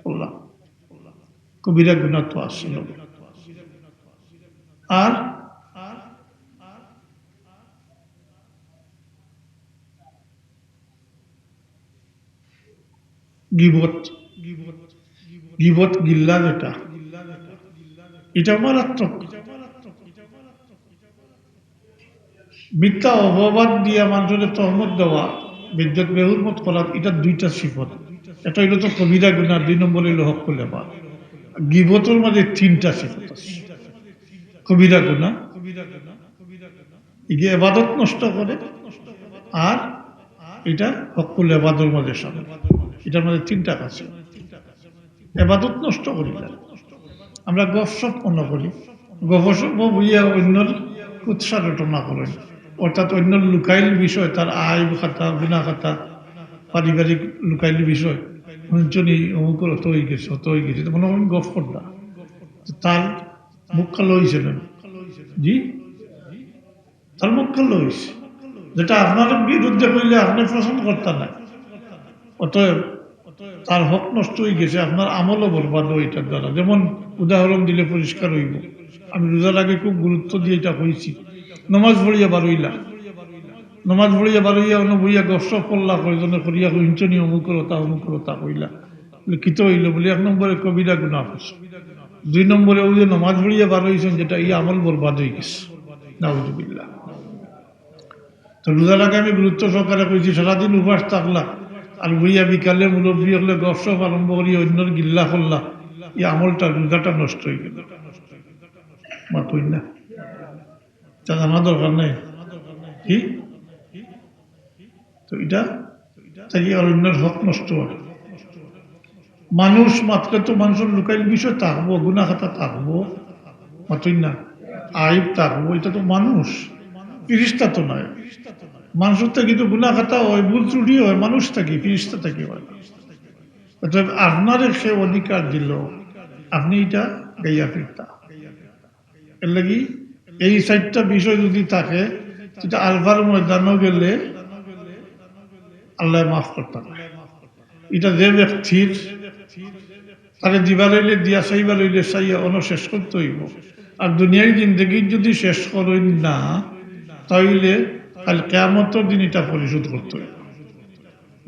করলাম, কবিরা গুনাহ তো আসল। আর গিবত, গিবত গিল্লা যেটা, এটা মারাত্মক। মিথ্যা অপবাদ দিয়া মানুষের তহমত দেওয়া, বেজ্জত বেহুরমত করা, এটা দুইটা সিফত। এটা হইল তো কবিরা গুনাহ, 2 নম্বর হইল হক করলে বা গিবতের মাঝে 3টা সিফত আছে। কবিরা গুনাহ, ইগে ইবাদত নষ্ট করে, আর এটা হকুল এবাদর মাঝে সামিল। এটার মধ্যে 3টা কাজ। এবাদত নষ্ট করি না, আমরা গপসপ মনে করি, গপসপ বুঝিয়া অন্যর কুৎসা রটনা করেন, অর্থাৎ অন্য লুকাইল বিষয়, তার আয় খাতা গুনা খাতা পারিবারিক লুকাইল বিষয় শুনছনি, অমুক অত হয়ে গেছে অত হয়ে গেছে, মনে করেন গপ করলা, তার মুখ কালো হয়েছে না, জি তার মুখ কালো হয়েছে, যেটা আপনার বিরুদ্ধে করলে আপনি পছন্দ করতেন না, অতএব তার হক নষ্ট হয়ে গেছে, আপনার আমলও বরবাদ এটার দ্বারা। যেমন উদাহরণ দিলে পরিষ্কার হইব, আমি রোজার আগে খুব গুরুত্ব দিয়ে এটা কইছি, নমাজ পড়িয়া বারইলা, নমাজ পড়িয়া বারইয়া অন্য বইয়া গপসপ করলা, কয়জনে করিয়া হিঞ্চনি অমুকরতা কইলা, কিত হইল বলে 1 নম্বরে কবিরা গুনাহ করছে, 2 নম্বরে ওই যে নমাজ পড়িয়া বার হয়েছেন, যেটা এই আমল বরবাদ হয়ে গেছে, নাউজুবিল্লাহ। তো রোজার আগে আমি গুরুত্ব সহকারে কইছি, সারাদিন উপাস থাকলা আর বইয়া বিকালে মুরব্বী হলে গপসপ আরম্ভ করি অন্যর গিল্লা করলা, এই আমলটা রোজাটা নষ্ট হয়ে গেল, মা কই না, তা জানা দরকার নেই কি, তো এটা তাই আর অন্যের হক নষ্ট হয়। মানুষ মাত্রে তো মানুষের লুকাইল বিষয় থাকবো, গুনা খাতা থাকবো, মাতই না, আইব থাকবো, এটা তো মানুষ, ফিরিস্তা তো নয়। মানুষের থেকে তো গুনা খাতা হয়, ভুল ত্রুটি হয়, মানুষ থাকি, ফিরিস্তা থাকি হয় না। অতএব আপনার সে অধিকার দিল, আপনি এটা গাইয়া ফিরতা, এর লাগি এই 4টা বিষয় যদি থাকে, সেটা আলফার ময়দানও গেলে আল্লাহ মাফ করতাম। এটা যে ব্যক্তির তাকে দিবা লইলে দিয়া চাইবা লইলে চাইয়া শেষ করতে হইব, আর দুনিয়ার জিন্দগি যদি শেষ করেন না, তাইলে কাল কিয়ামতের দিন এটা পরিশোধ করতে হইব।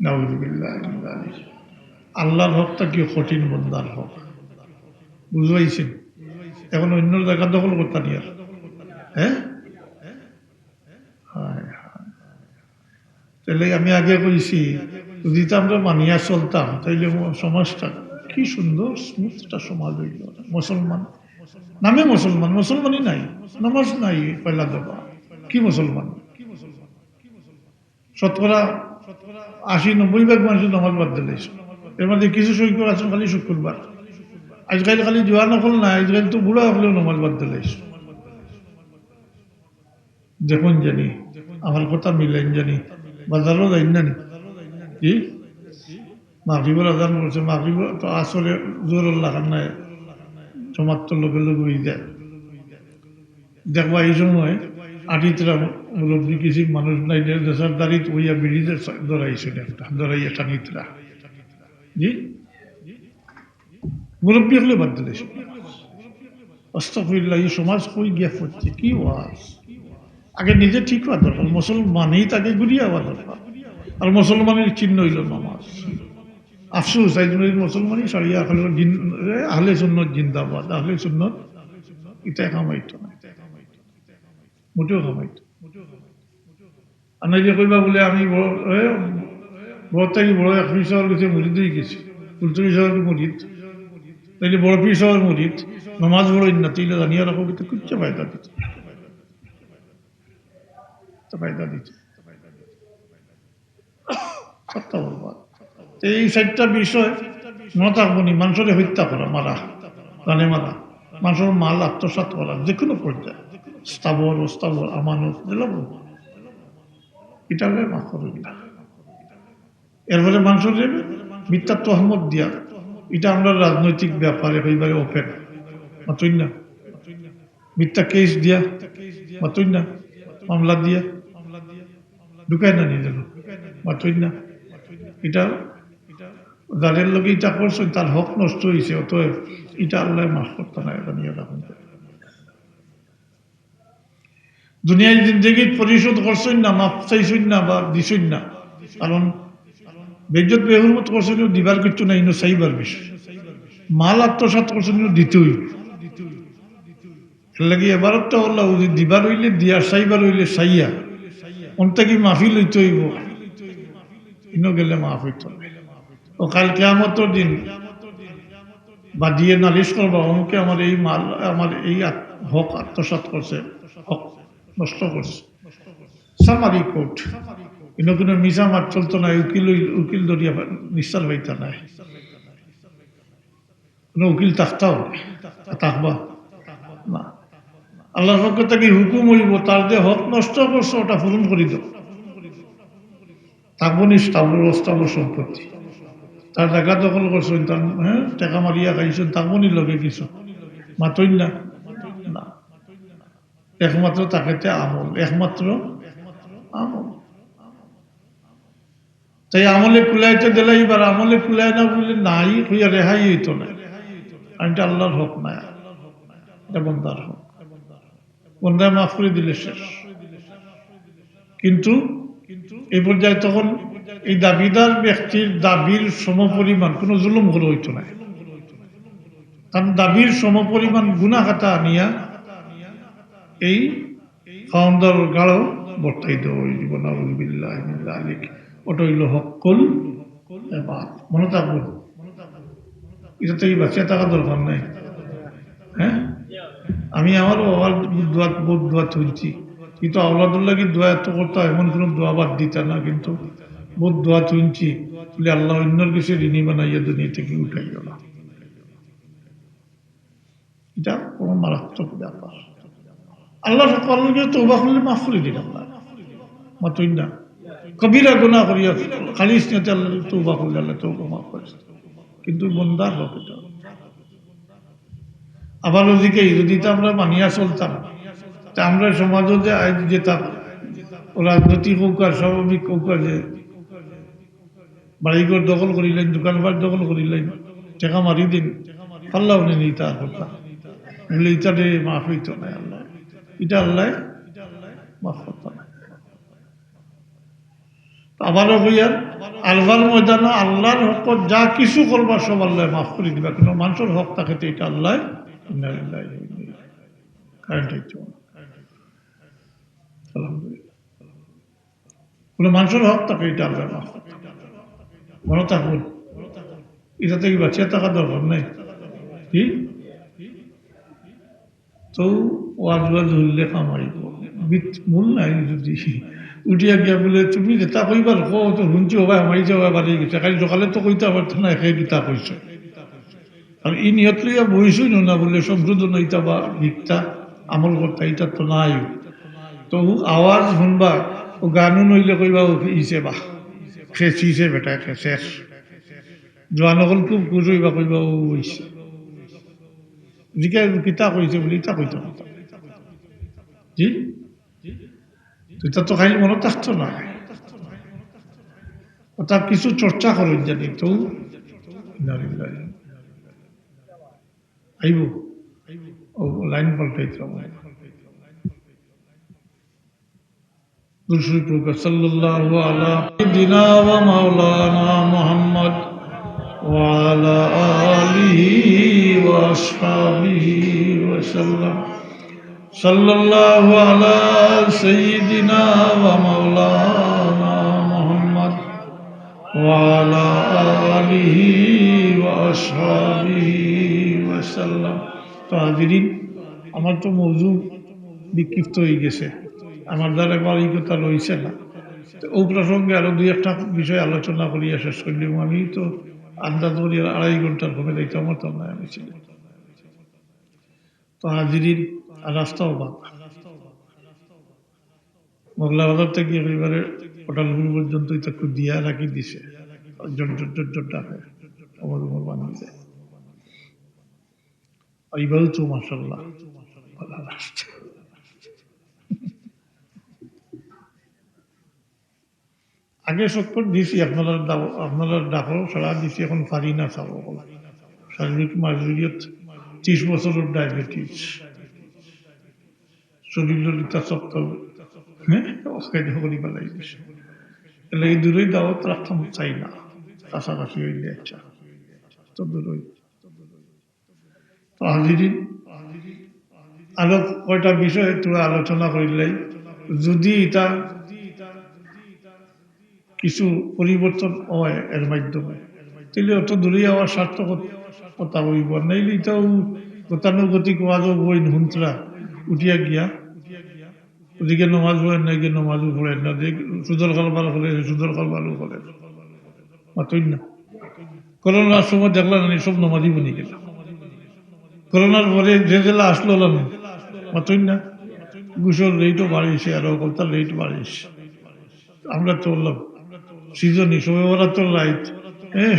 নাউজুবিল্লাহ। আল্লাহর হকটা কি কঠিন, বন্দার হক বুঝবাইছেন, এখন অন্য জায়গা দখল করতে নিয়ে, হ্যাঁ তাহলে আমি আগে কইছি, যদি আমরা মানিয়া চলতাম তাইলে সমাজটা কি সুন্দর স্মুথ একটা সমাজ হইল। মুসলমান নামে মুসলমান, মুসলমানই নাই, নামাজ নাই, পয়লা দফা কি মুসলমান, শতকরা 80-90 ভাগ মানুষ নামাজ বাদ দিলে, এর মধ্যে কিছু সংখ্যক আছেন খালি শুক্রবার, আজকাল খালি জোয়া নকল না, আজকাল তো বুড়া হলেও নামাজ বাদ দিলে। দেখুন জানি আমার কথা মিলেন জানি, বাজারও যাই না কি মাগরিবের আজান করছে, মাগরিব তো আসলে জোর লাগান নাই, জমাত তো লোকে লোক হয়ে যায়, দেখবা এই সময় আটিতরা মুরব্বী কিছু মানুষ নাই, দেশের দাঁড়িয়ে ওইয়া বিড়িতে ধরাইছিল, একটা ধরাইয়া টানিতরা, জি মুরব্বী হলে বাদ দিলে, আস্তাগফিরুল্লাহ, এই সমাজ কই গিয়া পড়ছে, কি ওয়াজ, আগে নিজে ঠিক হওয়া দরকার, মুসলমানই তাকে ঘুরিয়ে হওয়া দরকার, আর মুসলমানের চিহ্ন হইল নামাজ। আফসোস মুসলমানই সারিয়া আহলে সুন্নত জিন্দাবাদ, আহলে সুন্নত এটা কামাইতো না, মোটেও কামাইতো, আর নাই যে কইবা বলে আমি বড় থেকে বড় এক পীর সাহেবের কাছে মুরিদ হয়ে গেছি, ফুলতুরি সাহেবের মুরিদ, তাইলে বড় পীর সাহেবের মুরিদ, নামাজ বড় না, তাইলে জানিয়া রাখো কিন্তু কিচ্ছু ফায়দা দিত, ফায়দা দিত সত্তা বলবাদ। এই 4টা বিষয় মনে থাকবো নি, মানুষের হত্যা করা, মারা, প্রাণে মারা, মানুষের মাল আত্মসাৎ করা, যে কোনো পর্যায়ে, স্থাবর অস্থাবর আমানত দিলাম, এটা হলে মাফ করে দিলাম। এরপরে মানুষের মিথ্যা তহমত দিয়া, এটা আমরা রাজনৈতিক ব্যাপারে হইবারে ওপেন, মাত্রই না, মিথ্যা কেস দিয়া মাতুই না, মামলা দিয়া ঢুকায় না নিজের মাতুই না। এটা যাদের লোক এটা করছেন তার হক নষ্ট হয়েছে, অতএব এটা আল্লাহ মাফ করতে না, এটা নিয়ে রাখুন। দুনিয়ায় জিন্দগি পরিশোধ করছেন না, মাফ চাইছেন না বা দিছেন না, কারণ বেজ্জত বেহুরমত করছেন দিবার কিছু নাই, ইনো চাইবার বিষয়। মাল আত্মসাৎ করছেন দিতে হইব, এর লাগে এবারটা হল্লা দিবার হইলে দিয়া, চাইবার হইলে চাইয়া অন্তে কি মাফি লইতে হইব, ইনো গেলে মাফ হইত। ও কাল কিয়ামতের দিন বাদিয়ে নালিশ করবা, অমুকে আমার এই মাল, আমার এই হক আত্মসাৎ করছে, হক নষ্ট করছে। সামারি কোর্ট, ইনো কোনো মিশা মাত চলতো না, উকিল ধরিয়া নিশ্চার হইতা নাই, কোনো উকিল থাকতাও থাকবা না। আল্লাহর পক্ষ থেকে হুকুম হইব, তার যে হক নষ্ট করছে ওটা পূরণ করি দাও, থাকবো নি স্থাবর সম্পত্তি। তার জায়গা দখল করছেন, তার টাকা মারিয়া খাইছেন, থাকবো নি লগে কিছু মাতই না, না। একমাত্র তাকে আমল, একমাত্র আমল। তাই আমলে কুলাইতে দিলে এবার আমলে কুলায় না বলে নাই হইয়া রেহাই হইতো না, আর এটা আল্লাহর হক না, এটা বন্দার হক। বন্দায় মাফ করে দিলে শেষ। কিন্তু এই পর্যায়ে তখন এই দাবিদার ব্যক্তির দাবির সমপরিমাণ কোনো জুলুম করে হইতো না, কারণ দাবির সমপরিমাণ গুনাহ খাতা আনিয়া এই ফাউন্ডার গাঢ় বর্তাই দেওয়া ওই জীবন। ওটা হইল হকুল এবাদ, মনে থাকবো, এটা থেকে বাঁচিয়ে থাকা দরকার নাই। হ্যাঁ, আমি আমার বাবার দোয়া তুলছি, কিন্তু আল্লাহুল্লাহ কি দোয়া এত করতে এমন কোনো দোয়া বাদ দিতা না, কিন্তু বহুত দোয়া তুলছি বলে আল্লাহ অন্যর কিছু ঋণী বানাইয়া দুনিয়া থেকে উঠাই গেল। এটা কোনো মারাত্মক ব্যাপার। আল্লাহ তওবা করলে মাফ করে দিন আল্লাহ, মাতুই না কবিরা গুনাহ করিয়া খালিস নিয়তে আল্লাহ তওবা করলে আল্লাহ তওবা মাফ করে, কিন্তু বন্দার হক এটা। আবার ওদিকে যদি আমরা মানিয়া চলতাম, তা আমরা সমাজও যে আজ যেতাম, রাজনৈতিক হোক আর স্বাভাবিক হোক, যে বাড়িঘর দখল করিলেন, দোকানপাট দখল করিলেন, টাকা মারি দিন, আল্লাহ নেই তার কথা বলে ইটারে মাফ হইত না, আল্লাহ এটা আল্লাহ মাফ করত না। আবারও হইয়ার আলভার ময়দানে আল্লাহর হক যা কিছু করবার সব আল্লাহ মাফ করে দিবা, কিন্তু মানুষের হক থাকে এটা আল্লাহ কারেন্ট হইতো না। আলহামদুলিল্লাহ, কোনো মানুষের হক থাকে এটা আল্লাহ মাফ করতে, মনে থাকুন, এটা থেকে বাঁচিয়ে থাকা দরকার নেই। কি তো ওয়াজ হইলে কামাইব, মূল নাই যদি উঠিয়া গিয়া বলে তুমি যেটা কইবার কো তো শুনছি হবাই আমাই যাওয়া বাড়ি গেছে, কালি সকালে তো কইতে পারত না, একে গীতা কইছ। আর ই নিয়ত লইয়া বহিছই না বলে সংশোধন হইতা বা ভিক্ষা আমল করতা, এটা তো নাই। তো আওয়াজ শুনবা, ও গানও নইলে কইবা ও ইছে বা খেছিছে বেটা খেছের, জোয়ান হল খুব খুশ হইবা কইবা ও হইছে, জিকা কিতা কইছে বলে ইটা কইতে না। জি এটা তো খাইলে মনে থাকতো না, তার কিছু চর্চা করেন জানি তো আইব ও লাইন পাল্টাইতে সাল্লাল্লাহু আলা সাইয়্যিদিনা ওয়া মাওলানা মুহাম্মদ ওয়া আলা আলিহি ওয়া আসহাবিহি ওয়া সাল্লাম। সাল্লাল্লাহু আলা সাইয়্যিদিনা ওয়া মাওলানা মুহাম্মদ ওয়া আলা আলিহি ওয়া আসহাবিহি ওয়া সাল্লাম। তো হাজিরিন, আমার তো মওজু বিক্ষিপ্ত হয়ে গেছে, আমার দ্বারা একবার এই কথা রয়েছে না। তো ও প্রসঙ্গে আরো দুই একটা বিষয় আলোচনা করিয়া শেষ করলাম। আমি তো আন্দাজ করি 2.5 ঘন্টার কমে দেখতে আমার তো নয় আমি ছিলাম। তো হাজিরিন, রাস্তাও বাঁধা, মোগলা বাজার থেকে একেবারে পটালপুর পর্যন্ত একটু দিয়া রাখি দিছে, ডাকে আমার বানিয়ে এইভাবে তো মাসাল্লাহ বলা রাস্তা। আগে চক্কর দিছি আপনারা ডাকো সারা দিছি, এখন পারি না চাব। শারীরিক মাজুরিয়ত, 30 বছরের ডায়াবেটিস, শরীরের ইটা সপ্তাহ, হ্যাঁ অস্কাইড করি পেলাই দিছে। তাহলে এই দূরই দাওয়াত রাখতাম চাই না, কাছাকাছি হইলে আচ্ছা তো দূরই। তো হাজিরিন, আরো কয়টা বিষয় তোরা আলোচনা করিলাই, যদি এটা কিছু পরিবর্তন হয় এর মাধ্যমে, তাহলে অত দূরে যাওয়ার সার্থকতা হইব, নাইলে এটাও গতানুগতিক ওয়াজও বই হুন্তরা উঠিয়া গিয়া ওদিকে নমাজ পড়েন না, গিয়ে নমাজও পড়েন না, যে সুদর কারবার করে সুদর কারবারও করেন, মাতই না। করোনার সময় দেখলাম সব নমাজই বনি গেল, করোনার পরে যে জেলা আসলো মাতই না, ঘুষের রেটও বাড়িয়েছে, আরো কলতার রেট বাড়িয়েছে। আমরা চললাম সিজনই সবে ওরা তো রাইট,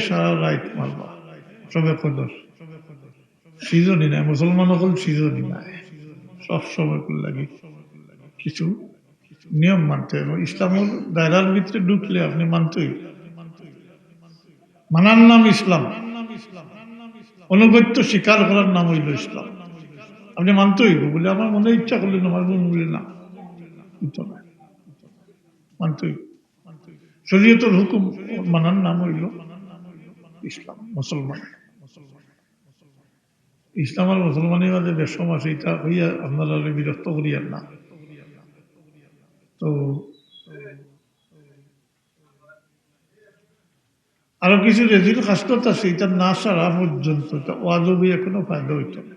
সারা রাইট মারবা সবে কদর সিজনই নাই, মুসলমান হল সিজনই নাই, সব সময় লাগে কিছু নিয়ম মানতে হবে। ইসলামের দায়রার ভিতরে ঢুকলে আপনি মানতেই, মানার নাম ইসলাম, অনুগত্য স্বীকার করার নাম হইল ইসলাম। আপনি মানতে হইব বলে আমার মনে ইচ্ছা করলে নমাজ বলে না, মানতে হইব। শরীয়তের হুকুম মানার নাম হইল ইসলাম, মুসলমান। ইসলাম আর মুসলমানের মাঝে বেশম আছে, এটা হইয়া আপনারা বিরক্ত করিয়ার না। তো আরো কিছু রেজিল খাসলত আছে, এটা না সারা পর্যন্ত ওয়াজবি এখনো ফায়দা হইত না।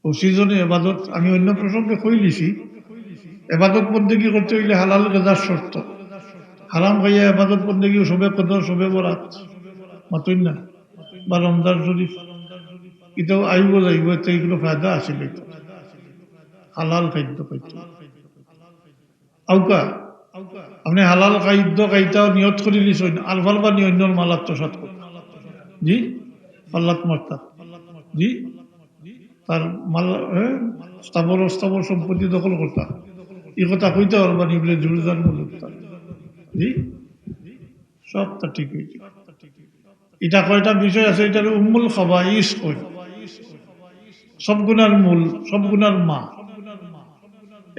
ও সিজনে এবাদত, আমি অন্য প্রসঙ্গে কইলিছি, এবাদত বন্দেগী করতে হইলে হালাল রেজার শর্ত, হারাম খাইয়া এবাদত বন্দেগী সবে কদর সবে বরাত মাতই না, বা রমজান শরীফ এটাও আইব যাইব, এতে এগুলো ফায়দা আসিল, হালাল খাদ্য খাইত আউকা। আপনি হালাল খাদ্য খাইতাও নিয়ত করে লিছেন, আলফাল বা নিয়ন্যর মাল আত্মসাৎ করতা, জি পাল্লাত মারতা, জি তার মাল স্থাবর অস্থাবর সম্পত্তি দখল করতা, এই কথা কইতে পারবানি বলে জুরজান বলতা, জি সবটা ঠিক হয়েছে। এটা কয়টা বিষয় আছে, এটার উম্মুল খাবাইস কই, সব গুনার মূল, সব গুনার মা।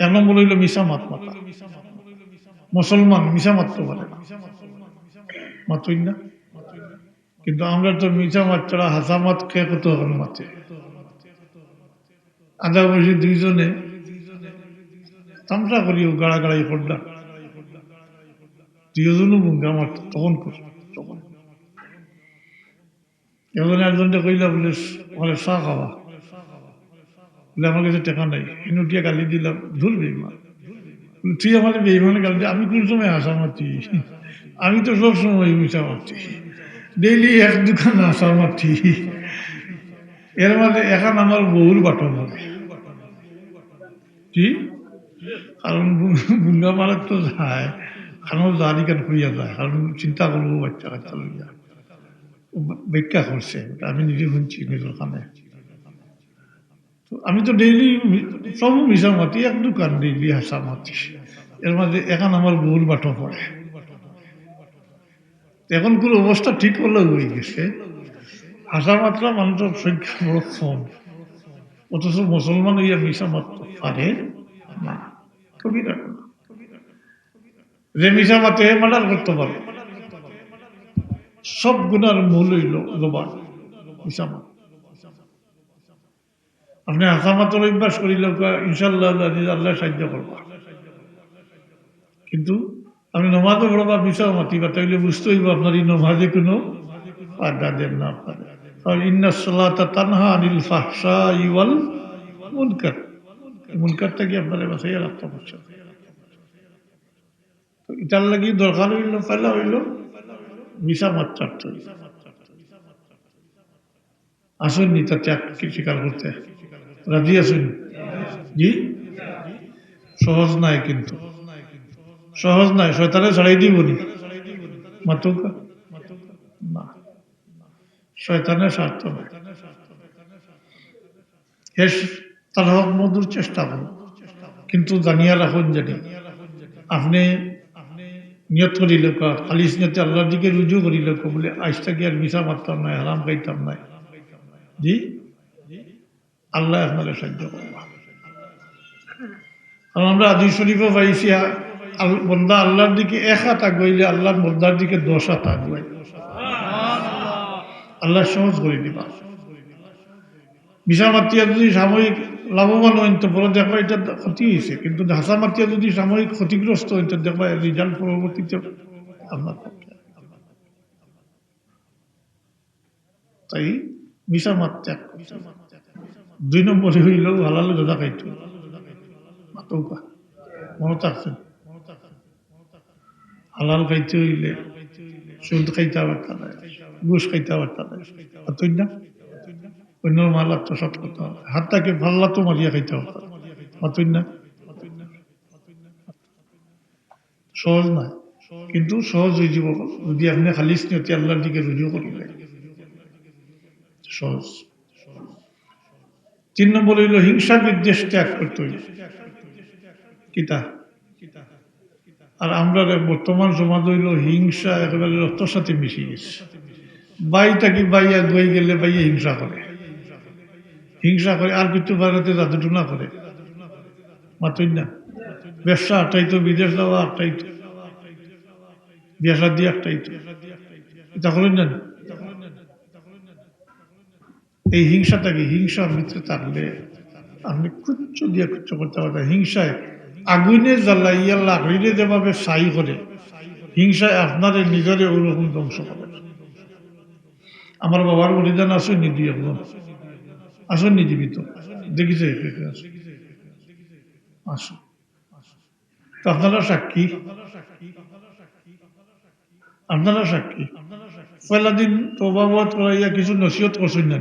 এক নম্বর হইল মিশা মাত মাতা, মুসলমান মিশা মারতে পারে না, মাতই না। কিন্তু আমরা তো মিশা মাত ছাড়া হাসা মাত খেয়ে কত এখন মাতে, আধা বয়সী দুইজনে তামসা করিও গাড়াগাড়াই করডা, দুইজনও বুঙ্গা মারত তখন তখন এজনে একজনটা কইলা বলে বলে চা খাওয়া, বলে আমার কাছে টাকা নাই, ইনুটিয়া গালি দিলাম, ধুল বেইমান, তুই আমার বেইমানে গালি, আমি কোন সময় হাসা মারছি, আমি তো সব সময় মিশা মারছি, ডেইলি এক দোকান হাসা মারছি, এর মাঝে এখন আমার বহুর বাটন হবে, কি কারণ বুঙ্গা মারার তো যায়, কারণ জানি কেন করিয়া যায়, কারণ চিন্তা করবো বাচ্চা কাচ্চা লইয়া ব্যাখ্যা করছে, আমি নিজে শুনছি নিজের কানে। আমি তো ডেইলি সব মিশা মাতি, এক দোকান ডেইলি হাসা মাতি, এর মাঝে এখন আমার বহুর বাটো পড়ে, এখন কোন অবস্থা ঠিক হলে হয়ে গেছে, হাসা মাত্রা মানুষের সংখ্যা বড় কম, অথচ মুসলমান হইয়া মিশা মাত্র পারে না, কবিরা যে মিশা মাতে মার্ডার করতে পারে, সব গুণার মূল হইল জবান, মিশা মাত। আপনি হাসামাতের অভ্যাস করিলে ইনশাল্লাহ আল্লাহ সাহায্য করবা, কিন্তু আপনি নমাজও পড়বা মিশাও মাতিবা, তাইলে বুঝতে হইব আপনার এই নমাজে কোনো বাধা দেন না আপনার, কারণ ইন্না সালাতা তানহা আনিল ফাহশাই ওয়াল মুনকার, মুনকারটা কি আপনারা বাঁচাইয়া রাখতে পারছেন। এটার লাগি দরকার হইল, পয়লা হইল মিশা মাত্রার তৈরি, আসুন নি তার ত্যাগ স্বীকার করতে রাজি আসুন, জি সহজ নাই, কিন্তু সহজ নাই, শয়তানে ছাড়াই দিব নি মাতুকা না, শয়তানের স্বার্থ নাই, তার হক মধুর চেষ্টা করুন, কিন্তু জানিয়া রাখুন জানি আপনি নিয়ত করিল খালিস নিয়তে আল্লাহর দিকে রুজু করিল বলে আজ থেকে আর মিশা মারতাম নাই, হারাম খাইতাম নাই, জি আল্লাহ আপনাকে সাহায্য করবা। কারণ আমরা হাদিস শরীফে পাইছি বন্দা আল্লাহর দিকে এক হাত আগুয়াইলে আল্লাহর বন্দার দিকে 10 হাত আগুয়াই, আল্লাহ সহজ করে দিবা। মিশা মাতিয়া যদি সাময়িক লাভবান হইন তো পরে দেখবা এটা ক্ষতি হয়েছে, কিন্তু হাসা মাতিয়া যদি সাময়িক ক্ষতিগ্রস্ত হইন তো দেখবা রিজাল্ট পরবর্তীতে আপনার পক্ষে। তাই মিশা মাত্রা 2 নম্বরে হইল হালাল রোজা খাইতে মাতৌকা মনে থাকছেন, হালাল খাইতে হইলে সুদ খাইতে পারতা না, ঘুষ খাইতে পারতা না, অতই না অন্য মাল আত্মসাৎ করতে হবে, হাতটাকে ভাল্লা তো মারিয়া খাইতে পারতা অতই না। সহজ নয়, কিন্তু সহজ হয়ে যাব যদি আপনি খালিস নিয়তে আল্লাহর দিকে রুজু করিলে সহজ। 3 নম্বর হইল হিংসা বিদ্বেষ ত্যাগ করতে হইল কিতা। আর আমরা বর্তমান সমাজ হইল হিংসা একেবারে রক্তর সাথে মিশে গেছে। বাইটাকে বাইয়া গই গেলে বাইয়ে হিংসা করে, হিংসা করে আর কিছু বাড়াতে জাদুটুনা করে মাতই না। ব্যবসা আটটাইতো, বিদেশ যাওয়া আটটাইতো, বিয়াসা দিয়ে আটটাইতো, এটা করেন না। এই হিংসাটাকে হিংসার ভিতরে থাকলে আপনি কুচ্ছ দিয়ে কুচ্ছ করতে পারবেন। হিংসায় আগুনে জ্বালাইয়া লাকড়িরে যেভাবে ছাই করে, হিংসায় আপনারে নিজরে ওরকম ধ্বংস করে। আমার বাবার বলিদান আসেননি দুই একজন, আসেননি জীবিত, দেখিছে আসুন। তো আপনারা সাক্ষী, আপনারা সাক্ষী। পয়লা দিন তবাবত করাইয়া কিছু নসিহত করছেন না,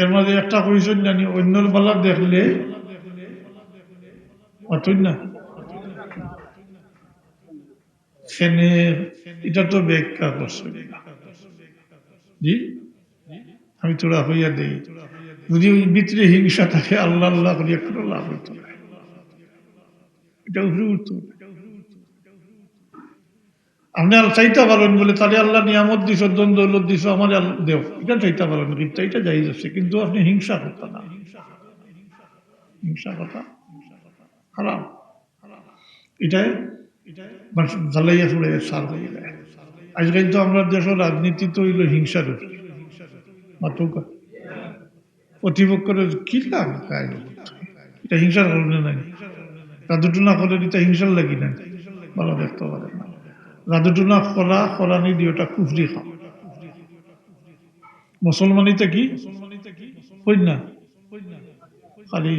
এর মাঝে একটা কইছেন জানি অন্যর বেলা দেখলে অতই না সেনে, এটা তো ব্যাখ্যা করছে জি, আমি তোরা হইয়া দেই। যদি ওই ভিতরে হিংসা থাকে আল্লাহ আল্লাহ করিয়া কোনো লাভ হইত না, এটা উপরে উঠত। আপনি চাইতে পারেন বলে তাহলে আল্লাহ নিয়ামত দিছ, দন দৌলত দিছ, আমার দেও, এটা চাইতে পারেন, কিন্তু এটা যাই যাচ্ছে, কিন্তু আপনি হিংসা করতে না, হিংসা কথা হারাম। এটাই জ্বালাইয়া ফুড়ে সার হয়ে যায়। আজকাল তো আমরা দেশের রাজনীতি তো হইল হিংসার উপরে, প্রতিপক্ষের কি লাভ, এটা হিংসার কারণে নাই। রাজুটুনা করে এটা হিংসার লাগি না, ভালো দেখতে পারে না। রাজুটুনা করা করানি দিয়ে ওটা কুফরি খাও। মুসলমানিতে কি হই না, খালি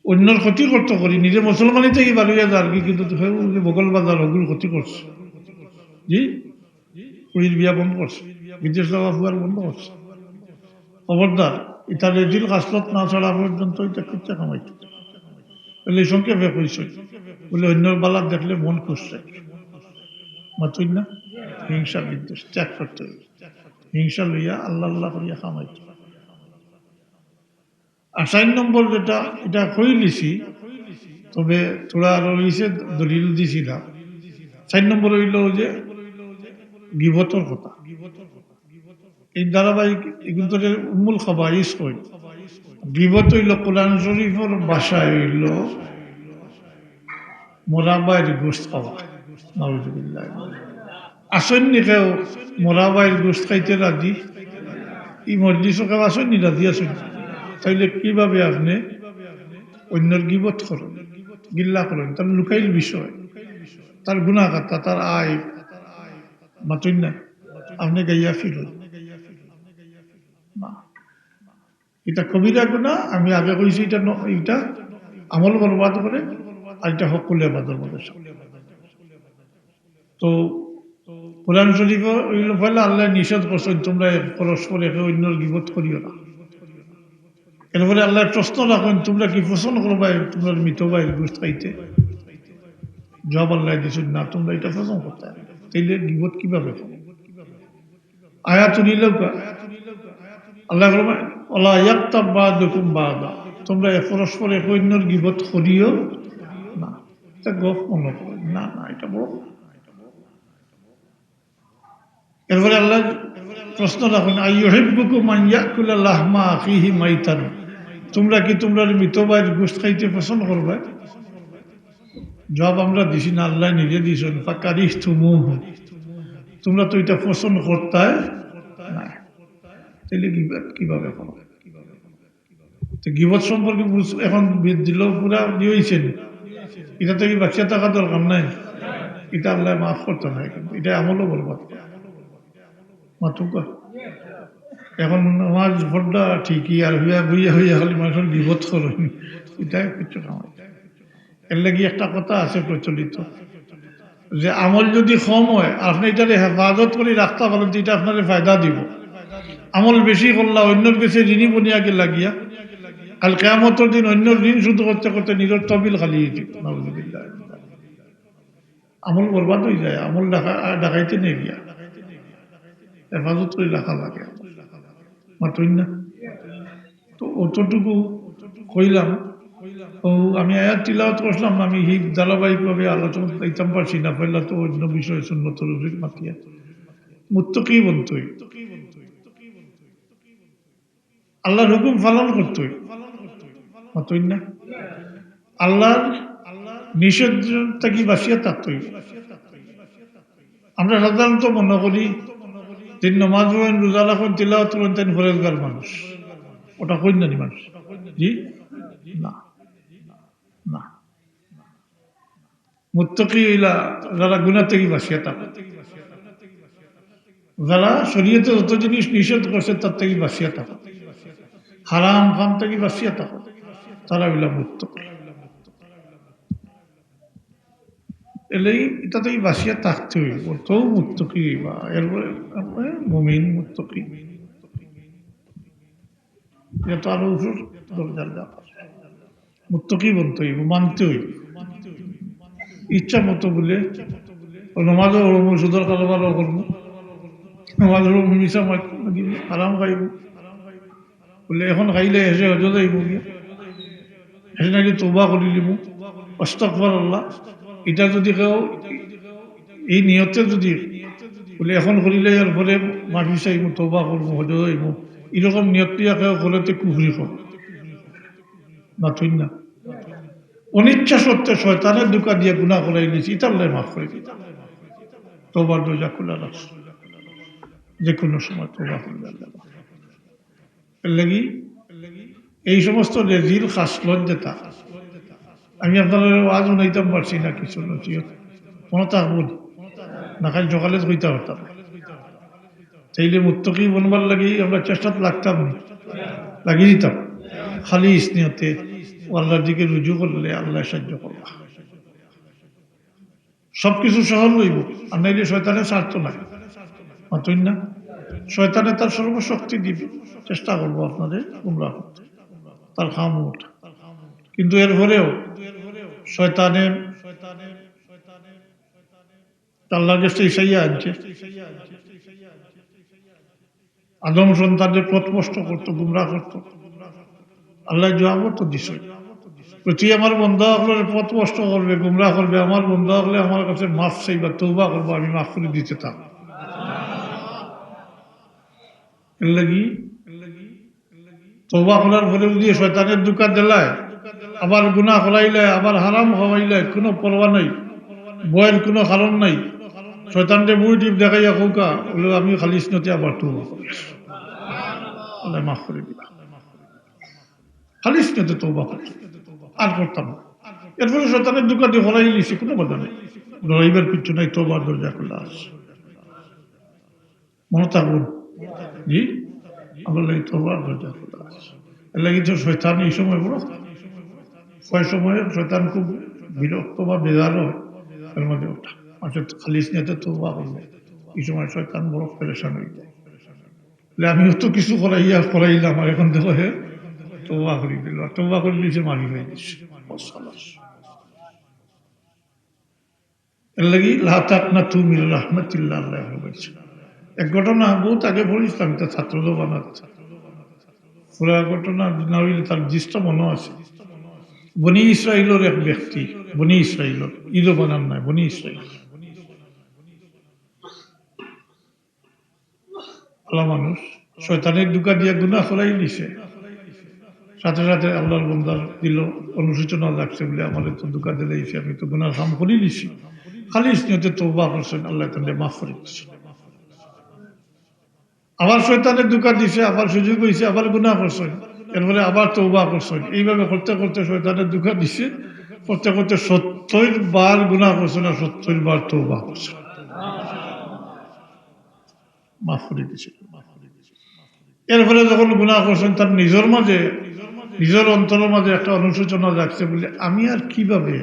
অন্যর ক্ষতি করতে করি, নিজে মুসলমানি থেকে বাড়িয়ে যার কি, কিন্তু বগল বাজার ওগুলো ক্ষতি করছে, জি কুড়ির বিয়া বন্ধ করছে, বিদেশ যাওয়া ফুয়ার বন্ধ করছে। খবরদার, এটা রেজিল কাসলত না ছাড়া পর্যন্ত এটা কিচ্ছা কামাইত। তাহলে এই সংক্ষেপে কইছে বলে অন্যর বালা দেখলে মন খুশছে মাতুই না। হিংসা বিদ্বেষ ত্যাগ করতে হবে, হিংসা লইয়া আল্লাহ আল্লাহ করিয়া কামাইত। আর 4 নম্বর যেটা, এটা কই লিছি, তবে তোরা আরো রয়েছে দলিল দিছিলাম। 4 নম্বর হইল যে গিবতর কথা। এই ধারাবাহিক এগুলো মূল খাবাইস কই। গিবত হইল কোরআন শরীফের ভাষায় হইল মোরাবাইয়ের গোস্ত খাওয়া। নাউজুবিল্লাহ। আসেননি কেউ মোরাবাইয়ের গোস্ত খাইতে রাজি? ই মজলিসও কেউ আসেননি, রাজি আসেন? তাইলে কিভাবে আপনি অন্যর গিবত করেন, গিল্লা করেন, তার লুকাইল বিষয়, তার গুণাগাতা, তার আয় মাতুন না, আপনি গাইয়া ফিরুন না। এটা কবিরা গুণা। আমি আগে কইছি এটা এটা আমল বরবাদ করে, আর এটা হকুলে বাদর মধ্যে। তো কোরআন শরীফ ফলে আল্লাহ নিষেধ করছেন তোমরা পরস্পর একে অন্যর গিবত করিও না। এরপরে আল্লাহ প্রশ্ন রাখেন তোমরা কি পছন্দ করবা তোমরা মৃত ভাইয়ের গোশত খাইতে? জবাব আল্লাহ দিচ্ছেন না, তোমরা এটা পছন্দ করতে। তাইলে গিবত কিভাবে? আয়াত নিলেও আল্লাহ ওলা ইয়াক্তাব বা'দুকুম বা'দা, তোমরা পরস্পর এক অন্যের গীবত করিও না। এটা গপ মনে করো না, না এটা বড়। এরপরে আল্লাহ প্রশ্ন রাখুন, আইয়ুহিব্বুকুম মান ইয়াকুলা লাহমা আখিহি মাইতান, তোমরা কি তোমরা মৃত ভাইয়ের গোশত খাইতে পছন্দ করবে? জবাব আমরা দিছি না, আল্লাহ নিজে দিয়েছেন, ফাকারিহতুমুহু, তোমরা তো এটা পছন্দ করতে না। তাহলে কিভাবে করো? তো গীবত সম্পর্কে এখন দিল পুরা দিয়েছেন, এটা তো কি বাচ্চা থাকা দরকার নাই। এটা আল্লাহ মাফ করতে নাই, কিন্তু এটা আমলও বরবাদ মাতুকা। এখন নামাজ পড়া ঠিকই, আর হইয়া বইয়া হইয়া খালি মানুষের বিপদ করেন, এটা কিছু নয়। এর লাগি একটা কথা আছে প্রচলিত, যে আমল যদি কম হয় আপনি এটারে হেফাজত করে রাখতে পারেন, তো এটা আপনার ফায়দা দিব। আমল বেশি করলা অন্যর কাছে ঋণী বনিয়াকে লাগিয়া কাল কিয়ামতের দিন অন্য ঋণ শুধু করতে করতে নিজের তবিল খালি আমল বরবাদ হয়ে যায়। আমল ডাকাইতে নিয়ে গিয়া হেফাজত করে রাখা লাগে মাতই না। তো অতটুকু কইলাম। ও আমি আয়াত তিলাওয়াত করলাম, আমি হিপ ধারাবাহিকভাবে আলোচনা দিতাম পারছি না, পয়লা তো অন্য বিষয় সুন্নতুল রসুল মাতিয়া মুত্তাকি বন্তই, আল্লাহর হুকুম পালন করতই মাতই না। আল্লাহর নিষেধ থেকে বাঁচিয়ে থাকতই। আমরা সাধারণত মনে করি যে নমাজ পড়েন, রোজা রাখেন, তিলাওয়াত করেন, তেন ফরেজগার মানুষ, ওটা কই না মানুষ। জি না, না, মুত্তাকি হইলা যারা গুনাহ থেকে বাঁচিয়ে থাকে, যারা শরীয়তে যত জিনিস নিষেধ করছে তার থেকে বাঁচিয়ে থাকে, হারাম খাম থেকে বাঁচিয়ে থাকে, তারা হইলা মুত্তাকি। এলেই এটা থেকে বাঁচিয়ে থাকতে হইব, তো মুত্তাকি হইবা। এরপরে মুমিন মুত্তাকি, এটা তো আরো উঁচুর দরজার ব্যাপার। মুত্তাকি বলতে হইব, মানতে হইব। ইচ্ছা মতো বলে নমাজও পড়বো, সুদর কারবারও করবো, নমাজ পড়বো, মিশা দিব, আরাম খাইব বলে এখন খাইলে হেসে হজে যাইব গিয়া, হেসে নাকি তৌবা করে দিব, আস্তাগফিরুল্লাহ। এটা যদি কেউ এই নিয়তে যদি বলে এখন করিলে এর পরে মাফি চাইব, তৌবা করবো, হজে যাইব, এরকম নিয়ত দিয়া কেউ করতে কুফরি করবো না, ঠিক না। অনিচ্ছা সত্ত্বে শয়তানের দুকা দিয়ে গুনাহ করাই নিয়েছি, এটা আল্লাহ মাফ করে দিত। তওবার দরজা খোলা রাখছে, যে কোনো সময় তওবা করলে আল্লাহ মাফ করে দিত। এর লাগি এই সমস্ত রেজিল খাসলত যেটা আমি আপনাদের আজ উনাইতাম পারছি না, কিছু নসিহত মনে থাকবো না, খালি সকালে কইতে পারতাম। চাইলে মুত্তাকি বনবার লাগি আমরা চেষ্টাত লাগতাম, লাগিয়ে দিতাম। খালি ইসনিয়তে আল্লাহর দিকে রুজু করলে আল্লাহ সাহায্য করবা, সবকিছু সহজ লইব। আর নাইলে শয়তানের স্বার্থ নাই মাতই না। শয়তানে তার সর্বশক্তি দিবে, চেষ্টা করবো আপনাদের গুমরাহ করতে, তার খাম ওঠা। কিন্তু এরপরেও শয়তানের আল্লাহর কাছে ইসাইয়া আনছে, আদম সন্তানদের পথ স্পষ্ট করতো, গুমরাহ করতো। আল্লাহ জবাবও তো দিছে, তুই আমার বন্ধা হলে পথ স্পষ্ট করবে, গুমরাহ করবে, আমার বন্ধা হলে আমার কাছে মাফ চাইবা, তওবা করবো, আমি মাফ করে দিতে থাক। এর লাগি তওবা করার পরে যদি শয়তানের দুকা দিলায়, আবার গুনাহ করাইলে, আবার হারাম খাওয়াইলে, কোনো পরোয়া নাই, বয়ের কোনো কারণ নাই। শয়তানকে মুই টিপ দেখাইয়া কৌকা বলে আমি খালি স্নতে আবার তওবা করি, আল্লাহ মাফ করে দিবা। খালি স্নতে তওবা করছি, আর করতাম না। এরপরে শয়তানের দুকা দিয়ে হরাই নিছি, কোনো কথা নেই, ডরাইবার কিছু নাই, তওবার দরজা খোলা আছে। মনে থাকুন জি, আল্লাহ তওবার দরজা খোলা আছে। এর লাগি তো শয়তান এই সময় বড় কয় সময় শয়তান খুব বিরক্ত বা বেজার হয়, এর মধ্যে ওঠা মানুষের খালিস নিতে তওবা করবে, এই সময় শয়তান বড় পেরেশান হয়ে যায়। আমিও তো কিছু করাইলাম, আর এখন দেখো হে তওবা করে দিল, তওবা করে দিয়েছে, মারি হয়ে দিচ্ছে। এর লাগি লা তাকনাতু মির রাহমাতিল্লাহ, আল্লাহ বলেছে। এক ঘটনা বহুত আগে পড়েছিলাম, এটা ছাত্র জমানার, পুরা ঘটনা না হইলে তার জিনিসটা মনে আছে। বনি ইসরাইলের এক ব্যক্তি, বনি ইসরাইলের ঈদও বানান নাই, বনি ইসরাইল ভালো মানুষ, শয়তানের দুকা দিয়া গুনাহ করাই দিছে। সাথে সাথে আল্লাহর বন্দার দিল অনুশোচনা লাগছে বলে আমার তো দুকা দিলেইছে, আমি তো গুনার কাম করে দিছি। খালিস নিয়তে তওবা করছেন, আল্লাহ তাআলা মাফ করে দিচ্ছেন। আবার শয়তানের দুকা দিছে, আবার সুযোগ হয়েছে, আবার গুনাহ করছেন, এরপরে আবার তওবা করছেন। এইভাবে করতে করতে শয়তানের দুকা দিছে, করতে করতে ৭০ বার গুনাহ করছেন আর ৭০ বার তওবা করছেন, মাফ করে দিছে। এরপরে যখন গুনাহ করছেন তার নিজের মাঝে, নিজের অন্তরের মাঝে একটা অনুশোচনা জাগছে বলে আমি আর কিভাবে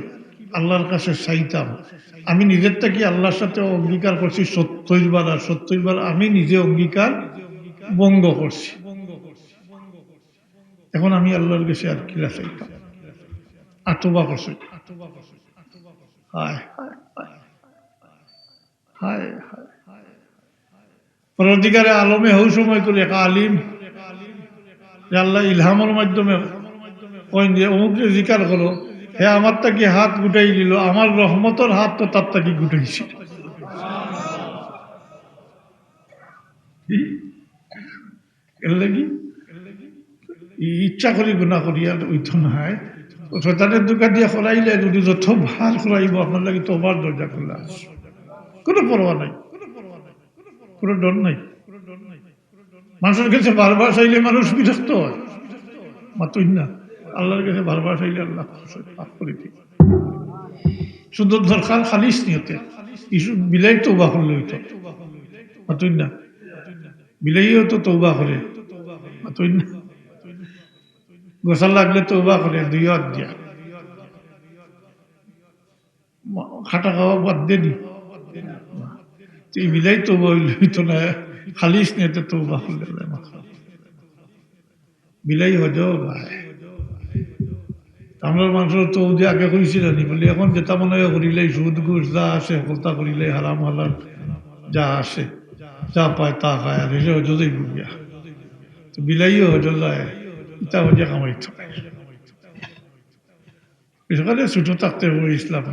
আল্লাহর কাছে চাইতাম। আমি নিজেরটা কি আল্লাহর সাথে অঙ্গীকার করছি ৭০ বার, আর ৭০ বার আমি নিজে অঙ্গীকার ভঙ্গ করছি। এখন আমি আল্লাহর কাছে আর কিলা চাইতাম, আর তওবা করছি। হায় হায় হায় হায়। পরবর্তীকালে আলমে হৌ সময় করে এক আলিম যে আল্লাহ ইলহামের মাধ্যমে কইন যে অমুককে জিকার করো, হে আমার তাকে হাত গুটাই দিল, আমার রহমতর হাত তো তার তাকে গুটাইছে। এর লাগি ইচ্ছা করি গুণা করিয়া ওইতো নয়, শয়তানের দোকান দিয়ে খোলাইলে যদি যত ভার খোলাইব আপনার লাগে তোবার দরজা খোলা আছে, কোনো পরোয়া নাই, কোনো ডর নাই। মানুষের কাছে বারবার চাইলে মানুষ বিরক্ত হয়, মাতুই না। আল্লাহর কাছে বারবার চাইলে আল্লাহ মাফ করে দিই। শুধু দরকার খালিস নিয়তে ইস্যু বিলাই তৌবা করলে হইতো, মাতুই না। বিলাইও তো তৌবা করে, মাতুই না। গোসল লাগলে তৌবা করে, দুই হাত দিয়া খাটা খাওয়া বাদ দেনি, এই বিলাই তৌবা হইলে হইতো না, খালিস নিয়তে তৌবা করলে বিলাই হজও ভাই। আমরা মানুষের তো যে আগে কইছিল নি বলে, এখন যেটা মনে হয় করিলে সুদ ঘুষ যা আসে হলতা করিলে হারাম হালাল যা আসে যা পায় তা খায়, আর এসে হজই বুঝিয়া তো বিলাইও হজ যায়, ইটা হজে কামাইত। সেখানে ছোট থাকতে হবে ইসলাম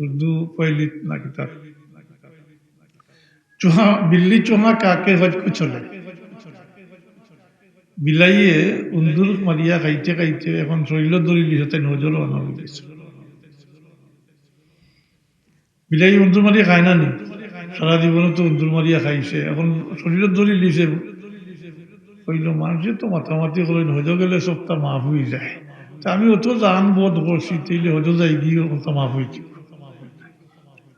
উর্দু পয়লিত না কিতাব চোহা বিল্লি চোহা কাকে হজ কো চলে, বিলাইয়ে উন্দুর মারিয়া খাইতে খাইতে এখন শৈল দরিলি হতে নজরও আনা হয়েছে। বিলাই উন্দুর মারিয়া খায় না নি, সারা জীবনে তো উন্দুর মারিয়া খাইছে, এখন শরীরের দরিল দিছে। কইল মানুষের তো মাতামাতি করেন হজ গেলে সবটা মাফ হয়ে যায়, তা আমি অত জান বোধ করছি, তাইলে হজ যাই গিয়ে কথা মাফ হয়েছে।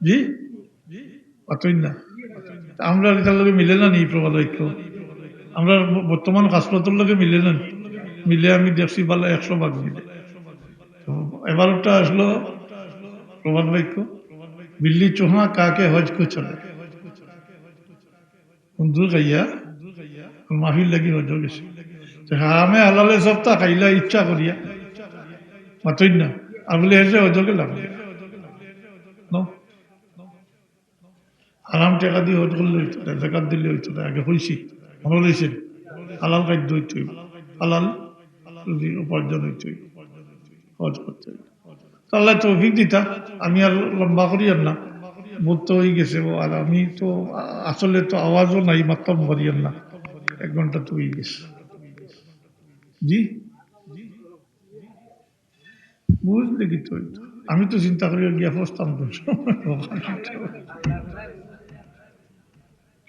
জি পাতই না। আমরা এটার লগে মিলে না নি প্রবাদ ঐক্য, আমরা বর্তমান কাজপত্র লগে মিলে না, মিলে আমি দেখছি ভালো 100 ভাগ মিলে। এবারটা আসলো প্রবাদ বাক্য, বিল্লি চোহা কাকে হজ কো চলে, বন্ধু খাইয়া মাফির লাগি হজ গেছে। হারামে হালালে সপ্তাহ খাইলা ইচ্ছা করিয়া মাতই না, আর বলে এসে হজ গেলাম। হারাম টাকা দিয়ে হজ করলে হইতো না, জাকাত দিলে হইতো না, আগে হয়েছি মনে রয়েছে। হালাল খাদ্য হইতে হইব, হালাল রুজি উপার্জন হইতে হইব, হজ করতে হইব। আল্লাহ তৌফিক দিতা। আমি আর লম্বা করি আর না, বোধ তো হয়ে গেছে। আর আমি তো আসলে তো আওয়াজও নাই, মাত্রাম করি আর না, 1 ঘন্টা তো হয়ে গেছে। জি বুঝলে কি তো হইতো, আমি তো চিন্তা করি গিয়া বসতাম তো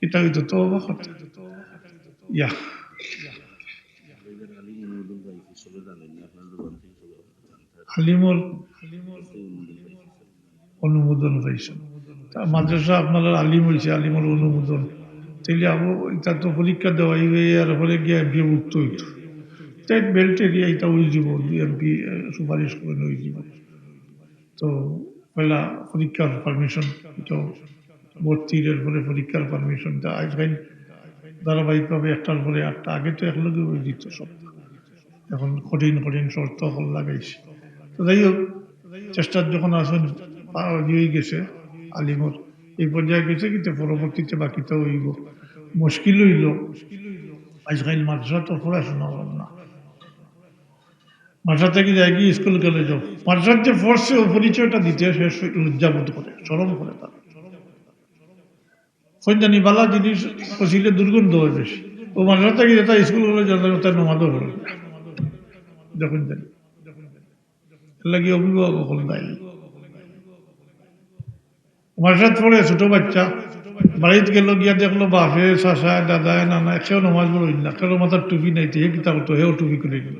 কিতা হইতো তো ইয়া হালিমর অনুমোদন পাইছে। মাদ্রাসা আপনারা আলিম হয়েছে, আলিমর অনুমোদন, তাইলে আবু এটা তো পরীক্ষা দেওয়াই আর পরে গিয়ে এমপি উঠতে হইতো, স্টেট বেল্ট এরিয়া এটা হয়ে যাব, এমপি সুপারিশ করে হয়ে যাব। তো পয়লা পরীক্ষার পারমিশন, তো ভর্তির পরে পরীক্ষার পারমিশনটা আজকাল ধারাবাহিকভাবে একটার পরে একটা, আগে তো একলগে হয়ে দিত সব, এখন কঠিন কঠিন শর্ত লাগাইছে। তো যাই হোক, চেষ্টার যখন আসেন হয়ে গেছে আলিমর এই পর্যায়ে গেছে, কিন্তু পরবর্তীতে বাকিটা হইব। মুশকিল হইল আজকাল মাদ্রাসা তো পড়াশোনা হল না, মাদ্রাসা থেকে যায় কি স্কুল কলেজ, মাদ্রাসার যে ফোর্সে ও পরিচয়টা দিতে সে লজ্জাবোধ করে, শরম করে তার। জানি বালা জিনিস পচিলে দুর্গন্ধ হয় বেশি, ও মাদ্রাসা থেকে যেটা স্কুল কলেজ তার নমাজও পড়ে না। যখন জানি এর লাগি অভিভাবক হল দায়ী। মাদ্রাসাত পড়ে ছোট বাচ্চা বাড়িতে গেল গিয়া দেখলো বাপে চাষা দাদায় নানা সেও নমাজ পড়ই না, কারো মাথার টুপি নাই, হে কিতাব তো হেও টুপি করে দিল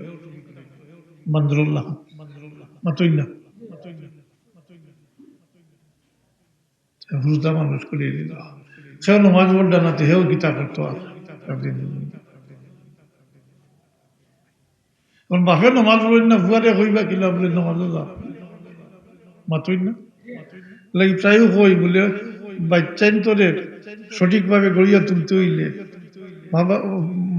বান্দরুল্লাহ মাতই না, হুজদা মানুষ করে দিল, সেও নমাজ পড়া না, হেও কিতাব করতো। আর কারণ বাপে নমাজ পড়ি না, ফুয়ারে কইবা কিলা বলে নমাজও যা মাতই না। লাগি প্রায় কই বলে বাচ্চাইন তোরে সঠিকভাবে গড়িয়া তুলতে হইলে বাবা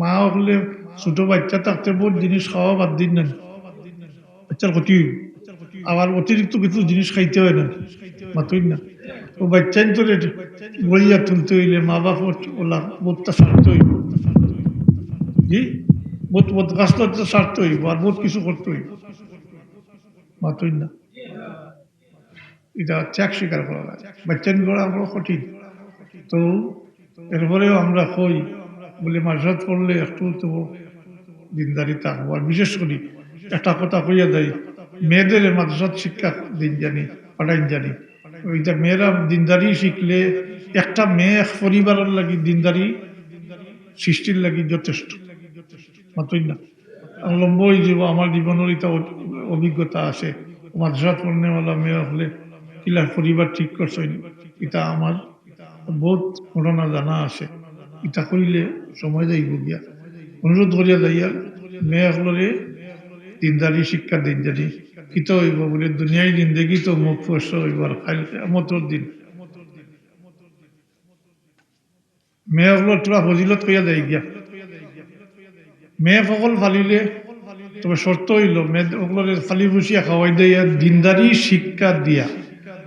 মা হলে ছোট বাচ্চা থাকতে বহুত জিনিস খাওয়া বাদ দিন না, বাচ্চার ক্ষতি হইব। আবার অতিরিক্ত কিছু জিনিস খাইতে হয় না, মাতই না। ও বাচ্চাইন তোরে গড়িয়া তুলতে হইলে মা বাপ ওলা বোধটা সারতে হইব, জি বোধ বোধ কাজটা সারতে হইব, আর বোধ কিছু করতে হইব, মাতই না। এটা ত্যাগ স্বীকার করা লাগে, বাচ্চান গড়া বড় কঠিন। তো এরপরেও আমরা কই বলে মাদ্রাসাত পড়লে একটু তো দিনদারি থাকবো। আর বিশেষ করি একটা কথা কইয়া দেয়, মেয়েদের মাদ্রাসাত শিক্ষা দিন জানি পাঠাইন জানি, ওইটা মেয়েরা দিনদারি শিখলে একটা মেয়ে এক পরিবারের লাগি দিনদারি সৃষ্টির লাগি যথেষ্ট, মাতই না। লম্ব হয়ে যাব, আমার জীবনের এটা অভিজ্ঞতা আছে। মাদ্রাসাত পড়নেওয়ালা মেয়ে হলে কিলা পরিবার ঠিক করছে, এটা আমার বহুত ঘটনা জানা আছে। এটা কইলে সময় যাইব গিয়া, অনুরোধ করিয়া যাইয়া মেয়ে হলরে দিনদারি শিক্ষা দিন জানি কিতা হইব বলে দুনিয়ায় জিন্দেগি তো মুখ ফসল হইব, আর খাইল কেয়ামতের দিন মেয়ে হলো তোরা ফজিলত কইয়া যাই গিয়া। মেয়ে সকল ফালিলে তবে শর্ত হইল মেয়ে সকলের ফালি বসিয়া খাওয়াই দিয়া দিনদারি শিক্ষা দিয়া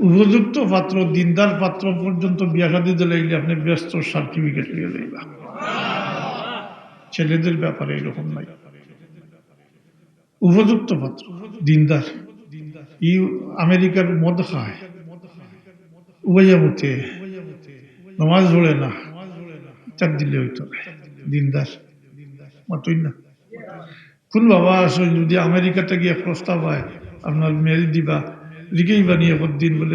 উপযুক্ত পাত্র দিনদার পাত্র পর্যন্ত বিয়া শাদী দিলে আপনি ব্যস্ত সার্টিফিকেট লিয়ে যাইবা। ছেলেদের ব্যাপারে এরকম নাই, উপযুক্ত পাত্র দিনদার। ই আমেরিকার মদ খায়, উবাইয়া মতে নমাজ পড়ে না, চার দিলে হইতো দিনদার, মাতই না। কোন বাবা আসলে যদি আমেরিকাতে গিয়ে প্রস্তাব হয় আপনার মেয়ে দিবা, লিখেই বানিয়ে দিন বলে